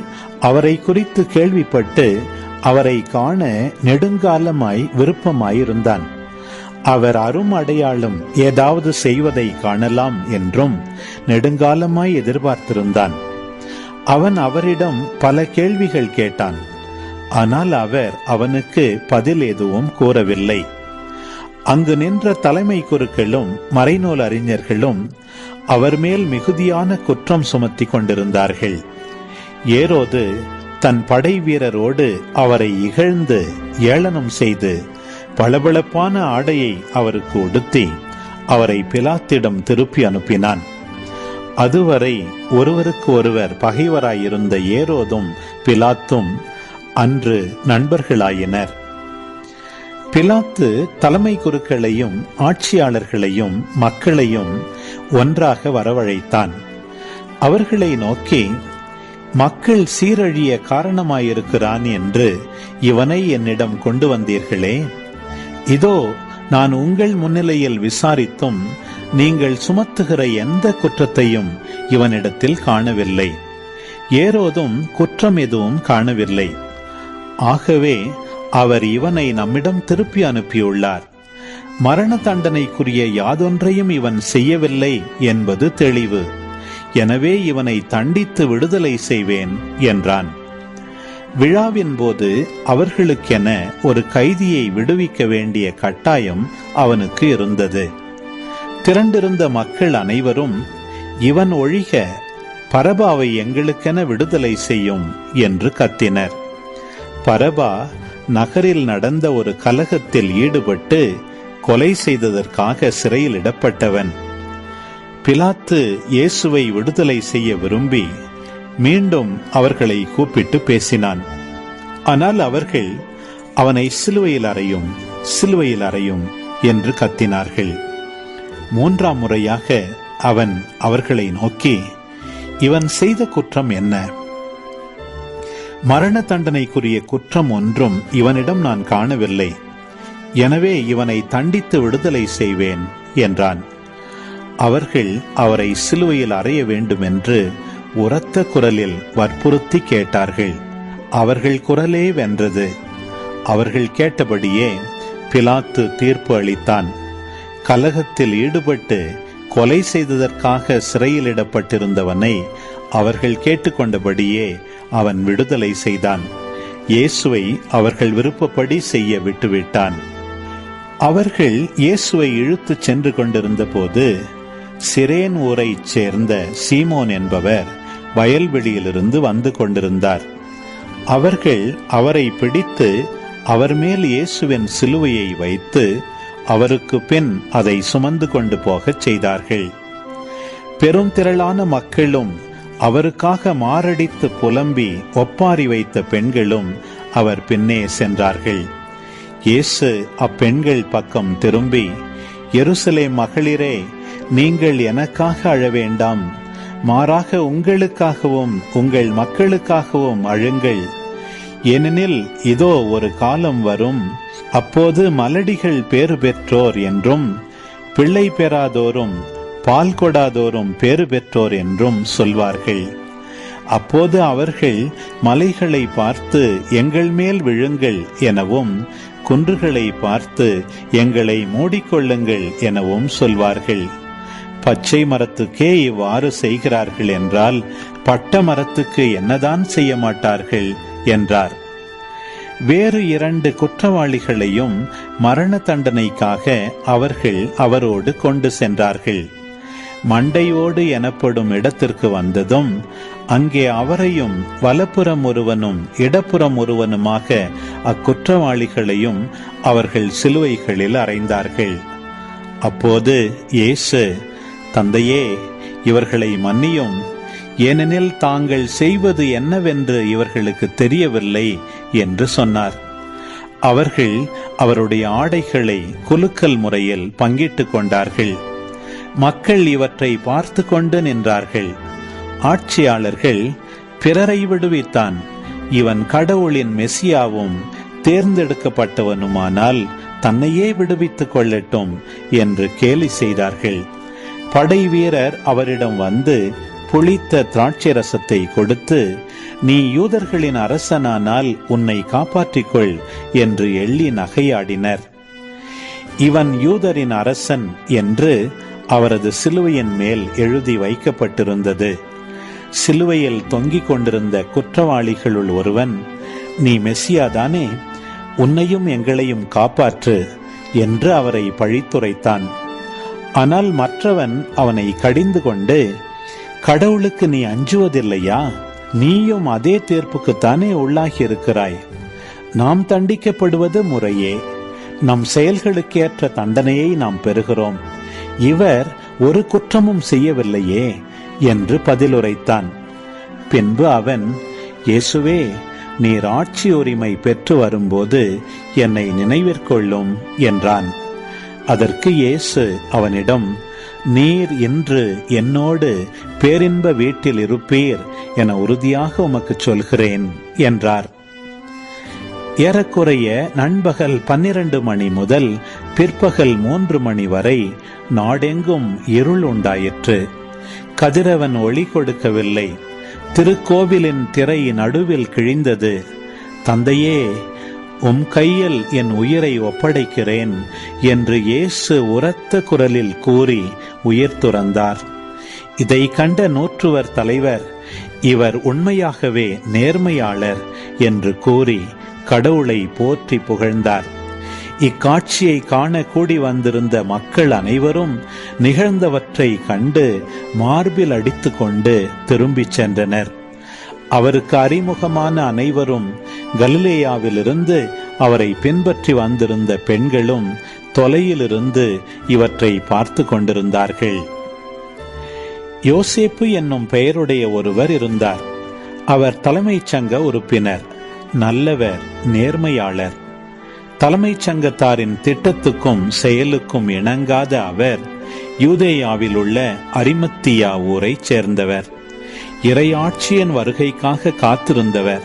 அவரை குறித்து கேள்விப்பட்டு அவரை காண நெடுங்காலமாய் விருப்பமாயிருந்தான். அவர் அரும் அடையாளம் ஏதாவது செய்வதை காணலாம் என்றும் நெடுங்காலமாய் எதிர்பார்த்திருந்தான். அவன் அவரிடம் பல கேள்விகள் கேட்டான். ஆனால் அவர் அவனுக்கு பதில் எதுவும் கூறவில்லை. அங்கு நின்ற தலைமை குருக்களும் மறைநூல் அறிஞர்களும் அவர் மேல் மிகுதியான குற்றம் சுமத்தி கொண்டிருந்தார்கள். ஏரோது தன் படை வீரரோடு அவரை இகழ்ந்து ஏளனம் செய்து பளபளப்பான ஆடையை அவருக்கு உடுத்தி அவரை பிலாத்திடம் திருப்பி அனுப்பினான். அதுவரை ஒருவருக்கு ஒருவர் பகைவராயிருந்த ஏரோதும் பிலாத்தும் அன்று நண்பர்களாயினர். பிலாத்து தலைமை குருக்களையும் ஆட்சியாளர்களையும் மக்களையும் ஒன்றாக வரவழைத்தான். அவர்களை நோக்கி, மக்கள் சீரழிய காரணமாயிருக்கிறான் என்று இவனை என்னிடம் கொண்டு வந்தீர்களே. இதோ நான் உங்கள் முன்னிலையில் விசாரித்தும் நீங்கள் சுமத்துகிற எந்த குற்றத்தையும் இவனிடத்தில் காணவில்லை. ஏரோதும் குற்றம் எதுவும் காணவில்லை. ஆகவே அவர் இவனை நம்மிடம் திருப்பி அனுப்பியுள்ளார். மரண தண்டனைக்குரிய யாதொன்றையும் இவன் செய்யவில்லை என்பது தெளிவு. எனவே இவனை தண்டித்து விடுதலை செய்வேன் என்றான். விழாவின் போது அவர்களுக்கென ஒரு கைதியை விடுவிக்க வேண்டிய கட்டாயம் அவனுக்கு இருந்தது. திரண்டிருந்த மக்கள் அனைவரும், இவன் ஒழிக, பரபாவை எங்களுக்கென விடுதலை செய்யும் என்று கத்தினர். பரபா நகரில் நடந்த ஒரு கலகத்தில் ஈடுபட்டு கொலை செய்ததற்காக சிறையில் இடப்பட்டவன். பிலாத்து இயேசுவை விடுதலை செய்ய விரும்பி மீண்டும் அவர்களை கூப்பிட்டு பேசினான். ஆனால் அவர்கள், அவனை சிலுவையில் அறையும், சிலுவையில் அறையும் என்று கத்தினார்கள். 3ஆம் முறையாக அவன் அவர்களை நோக்கி, இவன் செய்த குற்றம் என்ன? மரண தண்டனைக்குரிய குற்றம் ஒன்றும் இவனிடம் நான் காணவில்லை. எனவே இவனை தண்டித்து விடுதலை செய்வேன் என்றான். அவர்கள் அவரை சிலுவையில் அறைய வேண்டும் என்று உரத்த குரலில் வற்புறுத்தி கேட்டார்கள். அவர்கள் குரலே வென்றது. அவர்கள் கேட்டபடியே பிலாத்து தீர்ப்பு அளித்தான். கலகத்தில் ஈடுபட்டு கொலை செய்ததற்காக சிறையிலிடப்பட்டிருந்தவனை அவர்கள் கேட்டுக்கொண்டபடியே அவன் விடுதலை செய்தான். இயேசுவை அவர்கள் விருப்பப்படி செய்ய விட்டுவிட்டான். அவர்கள் இயேசுவை இழுத்துச் சென்று கொண்டிருந்த போது சிரேன் ஊரைச் சேர்ந்த சீமோன் என்பவர் வயல்வெளியிலிருந்து வந்து கொண்டிருந்தார். அவர்கள் அவரை பிடித்து அவர் மேல் இயேசுவின் சிலுவையை வைத்து அவருக்கு பின் அதை சுமந்து கொண்டு போகச் செய்தார்கள். பெரும் திரளான மக்களும் அவருக்காக மாரடித்து புலம்பி ஒப்பாரி வைத்த பெண்களும் அவர் பின்னே சென்றார்கள். இயேசு அப்பெண்கள் பக்கம் திரும்பி, எருசலேம் மகளிரே, நீங்கள் எனக்காக அழ வேண்டாம், மாறாக உங்களுக்காகவும் உங்கள் மக்களுக்காகவும் அழுங்கள். ஏனெனில் இதோ ஒரு காலம் வரும், அப்போது மலடிகள் பேறு பெற்றோர் என்றும் பிள்ளை பெறாதோரும் பால் கொடாதோரும் பேறு பெற்றோர் என்றும் சொல்வார்கள். அப்போது அவர்கள் மலைகளை பார்த்து எங்கள் மேல் விழுங்கள் எனவும், குன்றுகளை பார்த்து எங்களை மூடிக்கொள்ளுங்கள் எனவும் சொல்வார்கள். பச்சை மரத்துக்கே இவ்வாறு செய்கிறார்கள் என்றால் பட்ட மரத்துக்கு என்னதான் செய்ய மாட்டார்கள் என்றார். வேறு 2 குற்றவாளிகளையும் மரண தண்டனைக்காக அவர்கள் அவரோடு கொண்டு சென்றார்கள். மண்டையோடு எனப்படும் இடத்திற்கு வந்ததும் அங்கே அவரையும் வலப்புறம் ஒருவனும் இடப்புறம் ஒருவனுமாக அக்குற்றவாளிகளையும் அவர்கள் சிலுவைகளில் அறைந்தார்கள். அப்போது இயேசு, தந்தையே, இவர்களை மன்னியும், ஏனெனில் தாங்கள் செய்வது என்னவென்று இவர்களுக்கு தெரியவில்லை என்று சொன்னார். அவர்கள் அவருடைய ஆடைகளை குலுக்கல் முறையில் பங்கிட்டு கொண்டார்கள். மக்கள் இவற்றை பார்த்து கொண்டு நின்றார்கள். ஆட்சியாளர்கள், பிறரை விடுவித்தான், இவன் கடவுளின் மெசியாவும் தேர்ந்தெடுக்கப்பட்டவனுமானால் தன்னையே விடுவித்துக் கொள்ளட்டும் என்று கேலி செய்தார்கள். படை வீரர் அவரிடம் வந்து புளித்த திராட்சை ரசத்தை கொடுத்து, நீ யூதர்களின் அரசனானால் உன்னை காப்பாற்றிக்கொள் என்று எள்ளி நகையாடினர். இவன் யூதரின் அரசன் என்று அவரது சிலுவையின் மேல் எழுதி வைக்கப்பட்டிருந்தது. சிலுவையில் தொங்கிக் கொண்டிருந்த குற்றவாளிகளுள் ஒருவன், நீ மெசியாதானே, உன்னையும் எங்களையும் காப்பாற்று என்று அவரை பழித்துரைத்தான். ஆனால் மற்றவன் அவனை கடிந்து கொண்டு, கடவுளுக்கு நீ அஞ்சுவதில்லையா? நீயும் அதே தீர்ப்புக்குத்தானே உள்ளாகி இருக்கிறாய். நாம் தண்டிக்கப்படுவது முறையே, நம் செயல்களுக்கேற்ற தண்டனையை நாம் பெறுகிறோம். இவர் ஒரு குற்றமும் செய்யவில்லையே என்று பதிலுரைத்தான். பின்பு அவன், இயேசுவே, நீர் ஆட்சி உரிமை பெற்று வரும்போது என்னை நினைவிற்கொள்ளும் என்றான். அதற்கு இயேசு அவனிடம், நீர் இன்று என்னோடு பேரின்ப வீட்டில் இருப்பீர் என உறுதியாக உமக்கு சொல்கிறேன் என்றார். ஏறக்குறைய நண்பகல் 12 மணி முதல் பிற்பகல் 3 மணி வரை நாடெங்கும் இருள் உண்டாயிற்று. கதிரவன் ஒளி கொடுக்கவில்லை. திருக்கோவிலின் திரை நடுவில் கிழிந்தது. தந்தையே, உம் கையில் என் உயிரை ஒப்படைக்கிறேன் என்று இயேசு உரத்த குரலில் கூறி உயிர் துறந்தார். இதை கண்ட நூற்றுவர் தலைவர், இவர் உண்மையாகவே நேர்மையாளர் என்று கூறி கடவுளை போற்றி புகழ்ந்தார். இக்காட்சியை காண கூடி வந்திருந்த மக்கள் அனைவரும் நிகழ்ந்தவற்றை கண்டு மார்பில் அடித்து கொண்டு திரும்பிச் சென்றனர். அவருக்கு அறிமுகமான அனைவரும், கலிலேயாவிலிருந்து அவரை பின்பற்றி வந்திருந்த பெண்களும் தொலையிலிருந்து இவற்றை பார்த்து கொண்டிருந்தார்கள். யோசேப்பு என்னும் பெயருடைய ஒருவர் இருந்தார். அவர் தலைமைச் சங்க உறுப்பினர், நல்லவர், நேர்மையாளர். தலைமைச் சங்கத்தாரின் திட்டத்துக்கும் செயலுக்கும் இணங்காத அவர் யூதேயாவில் உள்ள அரிமத்தியா ஊரைச் சேர்ந்தவர். இறையாட்சியின் வருகைக்காக காத்திருந்தவர்.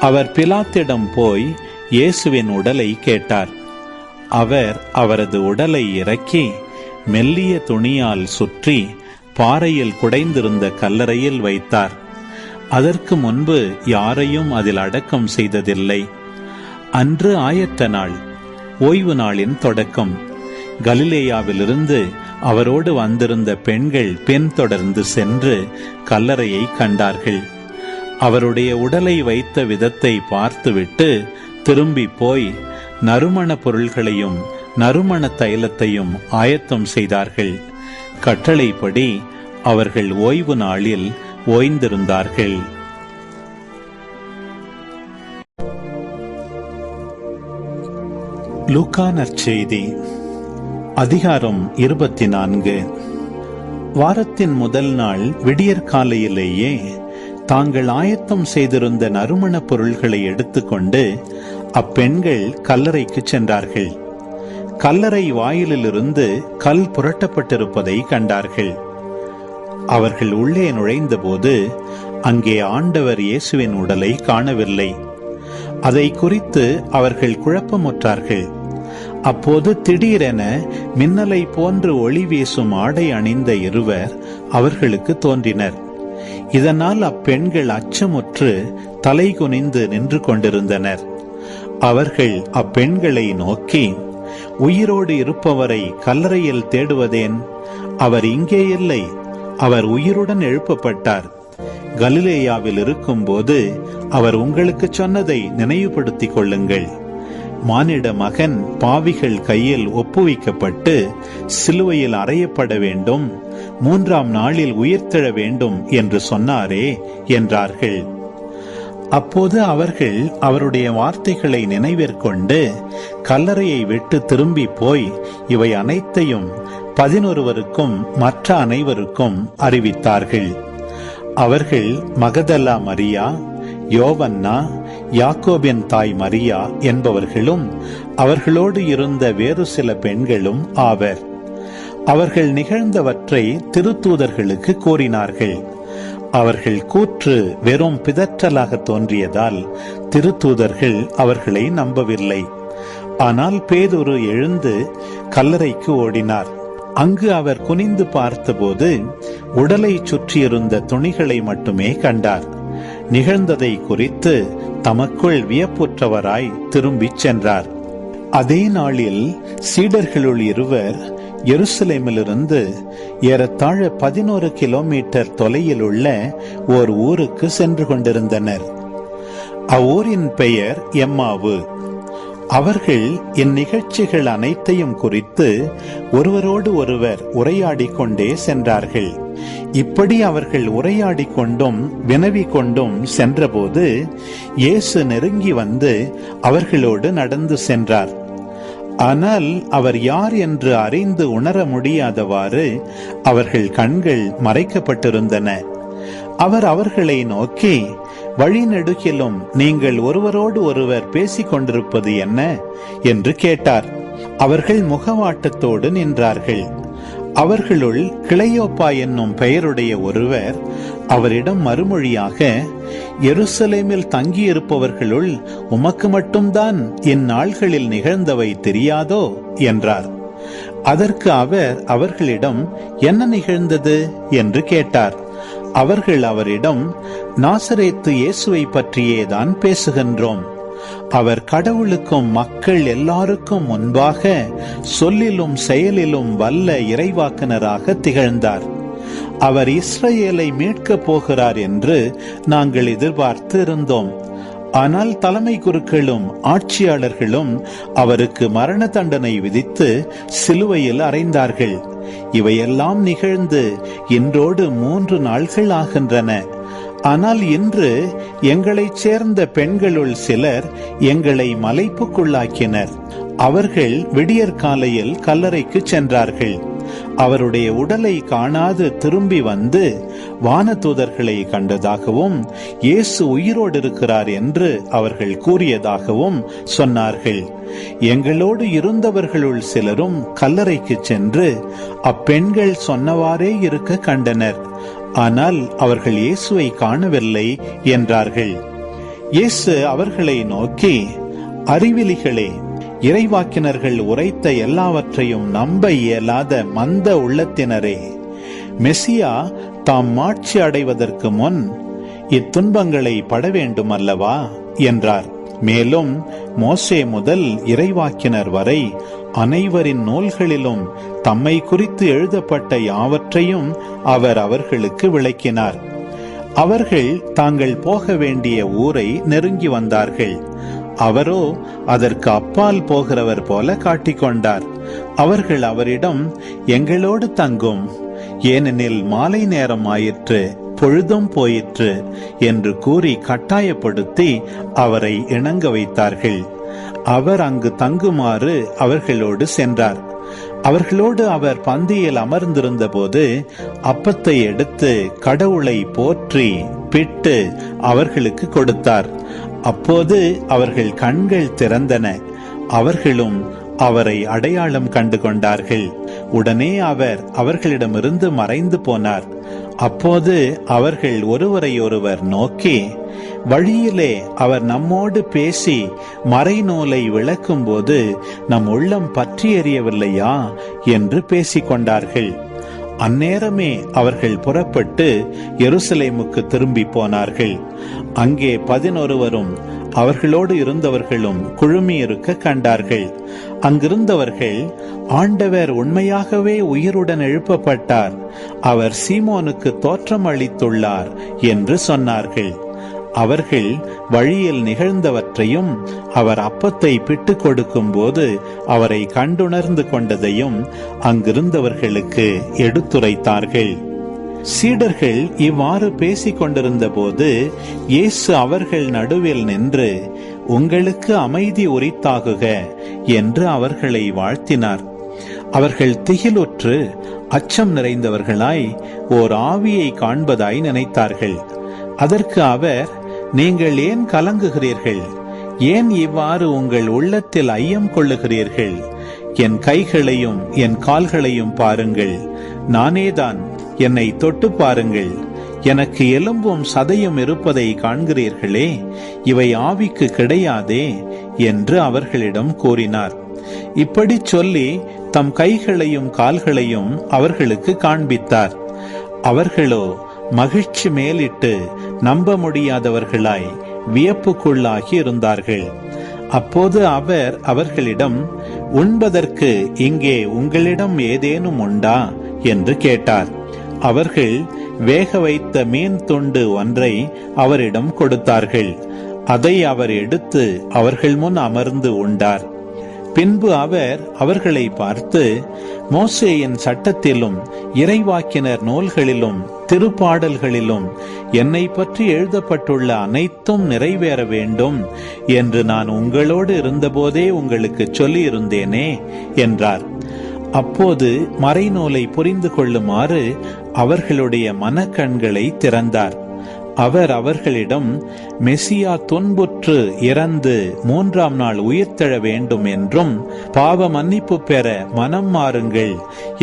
அவர் பிலாத்திடம் போய் இயேசுவின் உடலை கேட்டார். அவர் அவரது உடலை இறக்கி மெல்லிய துணியால் சுற்றி பாறையில் குடைந்திருந்த கல்லறையில் வைத்தார். அதற்கு முன்பு யாரையும் அதில் அடக்கம் செய்ததில்லை. அன்று ஆயத்த நாள், ஓய்வு நாளின் தொடக்கம். கலிலேயாவிலிருந்து அவரோடு வந்திருந்த பெண்கள் பின்தொடர்ந்து சென்று கல்லறையை கண்டார்கள். அவருடைய உடலை வைத்த விதத்தை பார்த்துவிட்டு திரும்பி போய் நறுமண பொருள்களையும் நறுமண தைலத்தையும் ஆயத்தம் செய்தார்கள். கட்டளைப்படி அவர்கள் ஓய்வு நாளில் ஓய்ந்திருந்தார்கள். லூக்கா நற்செய்தி அதிகாரம் 24. வாரத்தின் முதல் நாள் விடியற்காலையிலேயே தாங்கள் ஆயத்தம் செய்திருந்த நறுமண பொருள்களை எடுத்துக்கொண்டு அப்பெண்கள் கல்லறைக்கு சென்றார்கள். கல்லறை வாயிலிலிருந்து கல் புரட்டப்பட்டிருப்பதை கண்டார்கள். அவர்கள் உள்ளே நுழைந்தபோது அங்கே ஆண்டவர் இயேசுவின் உடலை காணவில்லை. அதை குறித்து அவர்கள் குழப்பமுற்றார்கள். அப்போது திடீரென மின்னலை போன்று ஒளி வீசும் ஆடை அணிந்த இருவர் அவர்களுக்கு தோன்றினர். இதனால் அப்பெண்கள் அச்சமுற்று தலை குனிந்து நின்று கொண்டிருந்தனர். அவர்கள் அப்பெண்களை நோக்கி, உயிரோடு இருப்பவரை கல்லறையில் தேடுவதேன்? அவர் இங்கே இல்லை, அவர் உயிருடன் எழுப்பப்பட்டார். கலிலேயாவில் இருக்கும் போது அவர் உங்களுக்கு சொன்னதை நினைவுபடுத்திக் கொள்ளுங்கள். மானிட மகன் பாவிகள் கையில் ஒப்புவிக்கப்பட்டு சிலுவையில் அறையப்பட வேண்டும், 3ஆம் நாளில் உயிர்த்தெழ வேண்டும் என்று சொன்னாரே என்றார்கள். அப்போது அவர்கள் அவருடைய வார்த்தைகளை நினைவிற்கொண்டு கல்லறையை விட்டு திரும்பி போய் இவை அனைத்தையும் 11 மற்ற அனைவருக்கும் அறிவித்தார்கள். அவர்கள் மகதலா மரியா, யோவன்னா, யாக்கோபின் தாய் மரியா என்பவர்களும் அவர்களோடு இருந்த வேறு சில பெண்களும் ஆவர். அவர்கள் நிகழ்ந்தவற்றை திருத்தூதர்களுக்கு கூறினார்கள். அவர்கள் கூற்று வெறும் பிதற்றலாக தோன்றியதால் திருத்தூதர்கள் அவர்களை நம்பவில்லை. ஆனால் பேதுரு எழுந்து கல்லறைக்கு ஓடினார். அங்கு அவர் குனிந்து பார்த்தபோது உடலை சுற்றியிருந்த துணிகளை மட்டுமே கண்டார். நிகழ்ந்ததை குறித்து தமக்குள் வியப்புற்றவராய் திரும்பிச் சென்றார். அதே நாளில் சீடர்களுள் இருவர் எருசலேமிலிருந்து ஏறத்தாழ 11 கிலோமீட்டர் தொலையில் உள்ள ஓர் ஊருக்கு சென்று கொண்டிருந்தனர். அவ்வூரின் பெயர் எம்மாவு. அவர்கள் இந்நிகழ்ச்சிகள் அனைத்தையும் குறித்து ஒருவரோடு ஒருவர் உரையாடிக் கொண்டே சென்றார்கள். இப்படி அவர்கள் உரையாடிக் கொண்டும் வினவிக் கொண்டும் சென்றபோது இயேசு நெருங்கி வந்து அவர்களோடு நடந்து சென்றார். ஆனால் அவர் யார் என்று அறிந்து உணர முடியாதவாறு அவர்கள் கண்கள் மறைக்கப்பட்டிருந்தன. அவர் அவர்களை நோக்கி, வழிநெடுகிலும் நீங்கள் ஒருவரோடு ஒருவர் பேசிக் கொண்டிருப்பது என்ன என்று கேட்டார். அவர்கள் முகவாட்டத்தோடு நின்றார்கள். அவர்களுள் கிளையோப்பா என்னும் பெயருடைய ஒருவர் அவரிடம் மறுமொழியாக, எருசலேமில் தங்கியிருப்பவர்களுள் உமக்கு மட்டும்தான் இந்நாள்களில் நிகழ்ந்தவை தெரியாதோ என்றார். அதற்கு அவர் அவர்களிடம், என்ன நிகழ்ந்தது என்று கேட்டார். அவர்கள் அவரிடம், நாசரேத்து இயேசுவை பற்றியேதான் பேசுகின்றோம். அவர் கடவுளுக்கும் மக்கள் எல்லாருக்கும் முன்பாக சொல்லிலும் செயலிலும் வல்ல இறைவாக்கினராக திகழ்ந்தார். அவர் இஸ்ரவேலை மீட்கப் போகிறார் என்று நாங்கள் எதிர்பார்த்து இருந்தோம். ஆனால் தலைமை குருக்களும் ஆட்சியாளர்களும் அவருக்கு மரண தண்டனை விதித்து சிலுவையில் அறைந்தார்கள். இவையெல்லாம் நிகழ்ந்து இன்றோடு 3 நாள்கள் ஆகின்றன. ஆனால் இன்று எங்களைச் சேர்ந்த பெண்களுள் சிலர் எங்களை மலைப்புக்குள்ளாக்கினர். அவர்கள் விடியற்காலையில் கல்லறைக்கு சென்றார்கள். அவருடைய உடலை காணாது திரும்பி வந்து வானதூதர்களை கண்டதாகவும் இயேசு உயிரோடு இருக்கிறார் என்று அவர்கள் கூறியதாகவும் சொன்னார்கள். எங்களோடு இருந்தவர்களுள் சிலரும் கல்லறைக்கு சென்று அப்பெண்கள் சொன்னவாறே இருக்க கண்டனர். ஆனால் அவர்கள் இயேசுவை காணவில்லை என்றார்கள். இயேசு அவர்களை நோக்கி, அறிவிலிகளே, இறைவாக்கினர்கள் உரைத்த எல்லாவற்றையும் நம்ப இயலாத மந்த உள்ளத்தினரே, மெசியா தாம் மாட்சி அடைவதற்கு முன் இத்துன்பங்களை பட வேண்டும் அல்லவா என்றார். மேலும் மோசே முதல் இறைவாக்கினர் வரை அனைவரின் நூல்களிலும் தம்மை குறித்து எழுதப்பட்ட யாவற்றையும் அவர் அவர்களுக்கு விளக்கினார். அவர்கள் தாங்கள் போக வேண்டிய ஊரை நெருங்கி வந்தார்கள். அவரோ அதற்கு அப்பால் போகிறவர் போல காட்டிக்கொண்டார். அவர்கள் அவரிடம், எங்களோடு தங்கும், ஏனெனில் மாலை நேரம் ஆயிற்று, பொழுதும் போயிற்று என்று கூறி கட்டாயப்படுத்தி அவரை இணங்க வைத்தார்கள். அவர் அங்கு தங்குமாறு அவர்களோடு சென்றார். அவர்களோடு அவர் பந்தியில் அமர்ந்திருந்த போது அப்பத்தை எடுத்து கடவுளை போற்றி பிட்டு அவர்களுக்கு கொடுத்தார். அப்போது அவர்கள் கண்கள் திறந்தன. அவர்களும் அவரை அடையாளம் கண்டு கொண்டார்கள். உடனே அவர் அவர்களிடமிருந்து மறைந்து போனார். அப்போது அவர்கள் ஒருவரையொருவர் நோக்கி, வழியிலே அவர் நம்மோடு பேசி மறைநூலை விளக்கும் போது நம் உள்ளம் பற்றி எறியவில்லையா என்று பேசிக்கொண்டார்கள். அந்நேரமே அவர்கள் புறப்பட்டு எருசலேமுக்கு திரும்பி போனார்கள். அங்கே 11 அவர்களோடு இருந்தவர்களும் குழுமி இருக்க கண்டார்கள். அங்கிருந்தவர்கள், ஆண்டவர் உண்மையாகவே உயிருடன் எழுப்பப்பட்டார், அவர் சீமோனுக்கு தோற்றம் அளித்துள்ளார் என்று சொன்னார்கள். அவர்கள் வழியில் நிகழ்ந்தவற்றையும் அவர் அப்பத்தை பிட்டு கொடுக்கும் போது அவரை கண்டுணர்ந்து கொண்டதையும் அங்கிருந்தவர்களுக்கு எடுத்துரைத்தார்கள். சீடர்கள் இவ்வாறு பேசிக் கொண்டிருந்த போது இயேசு அவர்கள் நடுவில் நின்று, உங்களுக்கு அமைதி உரித்தாகுக என்று அவர்களை வாழ்த்தினார். அவர்கள் திகிலுற்று அச்சம் நிறைந்தவர்களாய் ஓர் ஆவியை காண்பதாய் நினைத்தார்கள். அதற்கு அவர், நீங்கள் ஏன் கலங்குகிறீர்கள்? ஏன் இவ்வாறு உங்கள் உள்ளத்தில் ஐயம் கொள்ளுகிறீர்கள்? என் கைகளையும் என் கால்களையும் பாருங்கள், நானேதான், என்னை தொட்டு பாருங்கள், எனக்கு எலும்பும் சதையும் இருப்பதை காண்கிறீர்களே, இவை ஆவிக்கு கிடையாதே என்று அவர்களிடம் கூறினார். இப்படி சொல்லி தம் கைகளையும் கால்களையும் அவர்களுக்கு காண்பித்தார். அவர்களோ மகிழ்ச்சி மேலிட்டு நம்ப முடியாதவர்களாய் வியப்புக்குள்ளாகி இருந்தார்கள். அப்போது அவர் அவர்களிடம், உண்பதற்கு இங்கே உங்களிடம் ஏதேனும் உண்டா என்று கேட்டார். அவர்கள் வேக வைத்த மீன் துண்டு ஒன்றை அவரிடம் கொடுத்தார்கள். அதை அவர் எடுத்து அவர்கள் முன் அமர்ந்து உண்டார். பின்பு அவர் அவர்களை பார்த்து, மோசேயின் சட்டத்திலும் இறைவாக்கினர் நூல்களிலும் திருப்பாடல்களிலும் என்னை பற்றி எழுதப்பட்டுள்ள அனைத்தும் நிறைவேற வேண்டும் என்று நான் உங்களோடு இருந்தபோதே உங்களுக்கு சொல்லி இருந்தேனே என்றார். அப்போது மறைநூலை புரிந்து கொள்ளுமாறு அவர்களுடைய மனக்கண்களை திறந்தார். அவர் அவர்களிடம், மெசியா துன்புற்று இறந்து 3ஆம் நாள் உயிர்த்தெழ வேண்டும் என்றும் பாவ மன்னிப்பு பெற மனம் மாறுங்கள்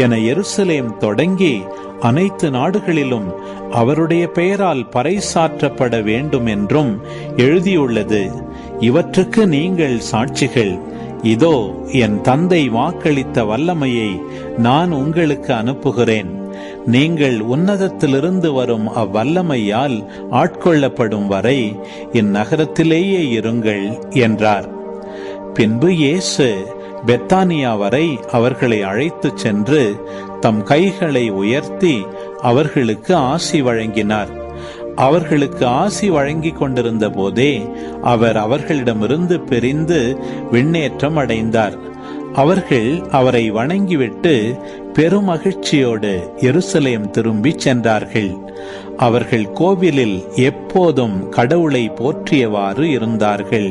என எருசலேம் தொடங்கி அனைத்து நாடுகளிலும் அவருடைய பெயரால் பறைசாற்றப்பட வேண்டும் என்றும் எழுதியுள்ளது. இவற்றுக்கு நீங்கள் சாட்சிகள். இதோ என் தந்தை வாக்களித்த வல்லமையை நான் உங்களுக்கு அனுப்புகிறேன். நீங்கள் உன்னதத்திலிருந்து வரும் அவ்வல்லமையால் ஆட்கொள்ளப்படும் வரை இந்நகரத்திலேயே இருங்கள் என்றார். பின்பு இயேசு பெத்தானியா வரை அவர்களை அழைத்துச் சென்று தம் கைகளை உயர்த்தி அவர்களுக்கு ஆசி வழங்கினார். அவர்களுக்கு ஆசி வழங்கிக் கொண்டிருந்த போதே அவர் அவர்களிடமிருந்து பிரிந்து விண்ணேற்றம் அடைந்தார். அவர்கள் அவரை வணங்கிவிட்டு பெருமகிழ்ச்சியோடு எருசலேம் திரும்பி சென்றார்கள். அவர்கள் கோவிலில் எப்போதும் கடவுளை போற்றியவாறு இருந்தார்கள்.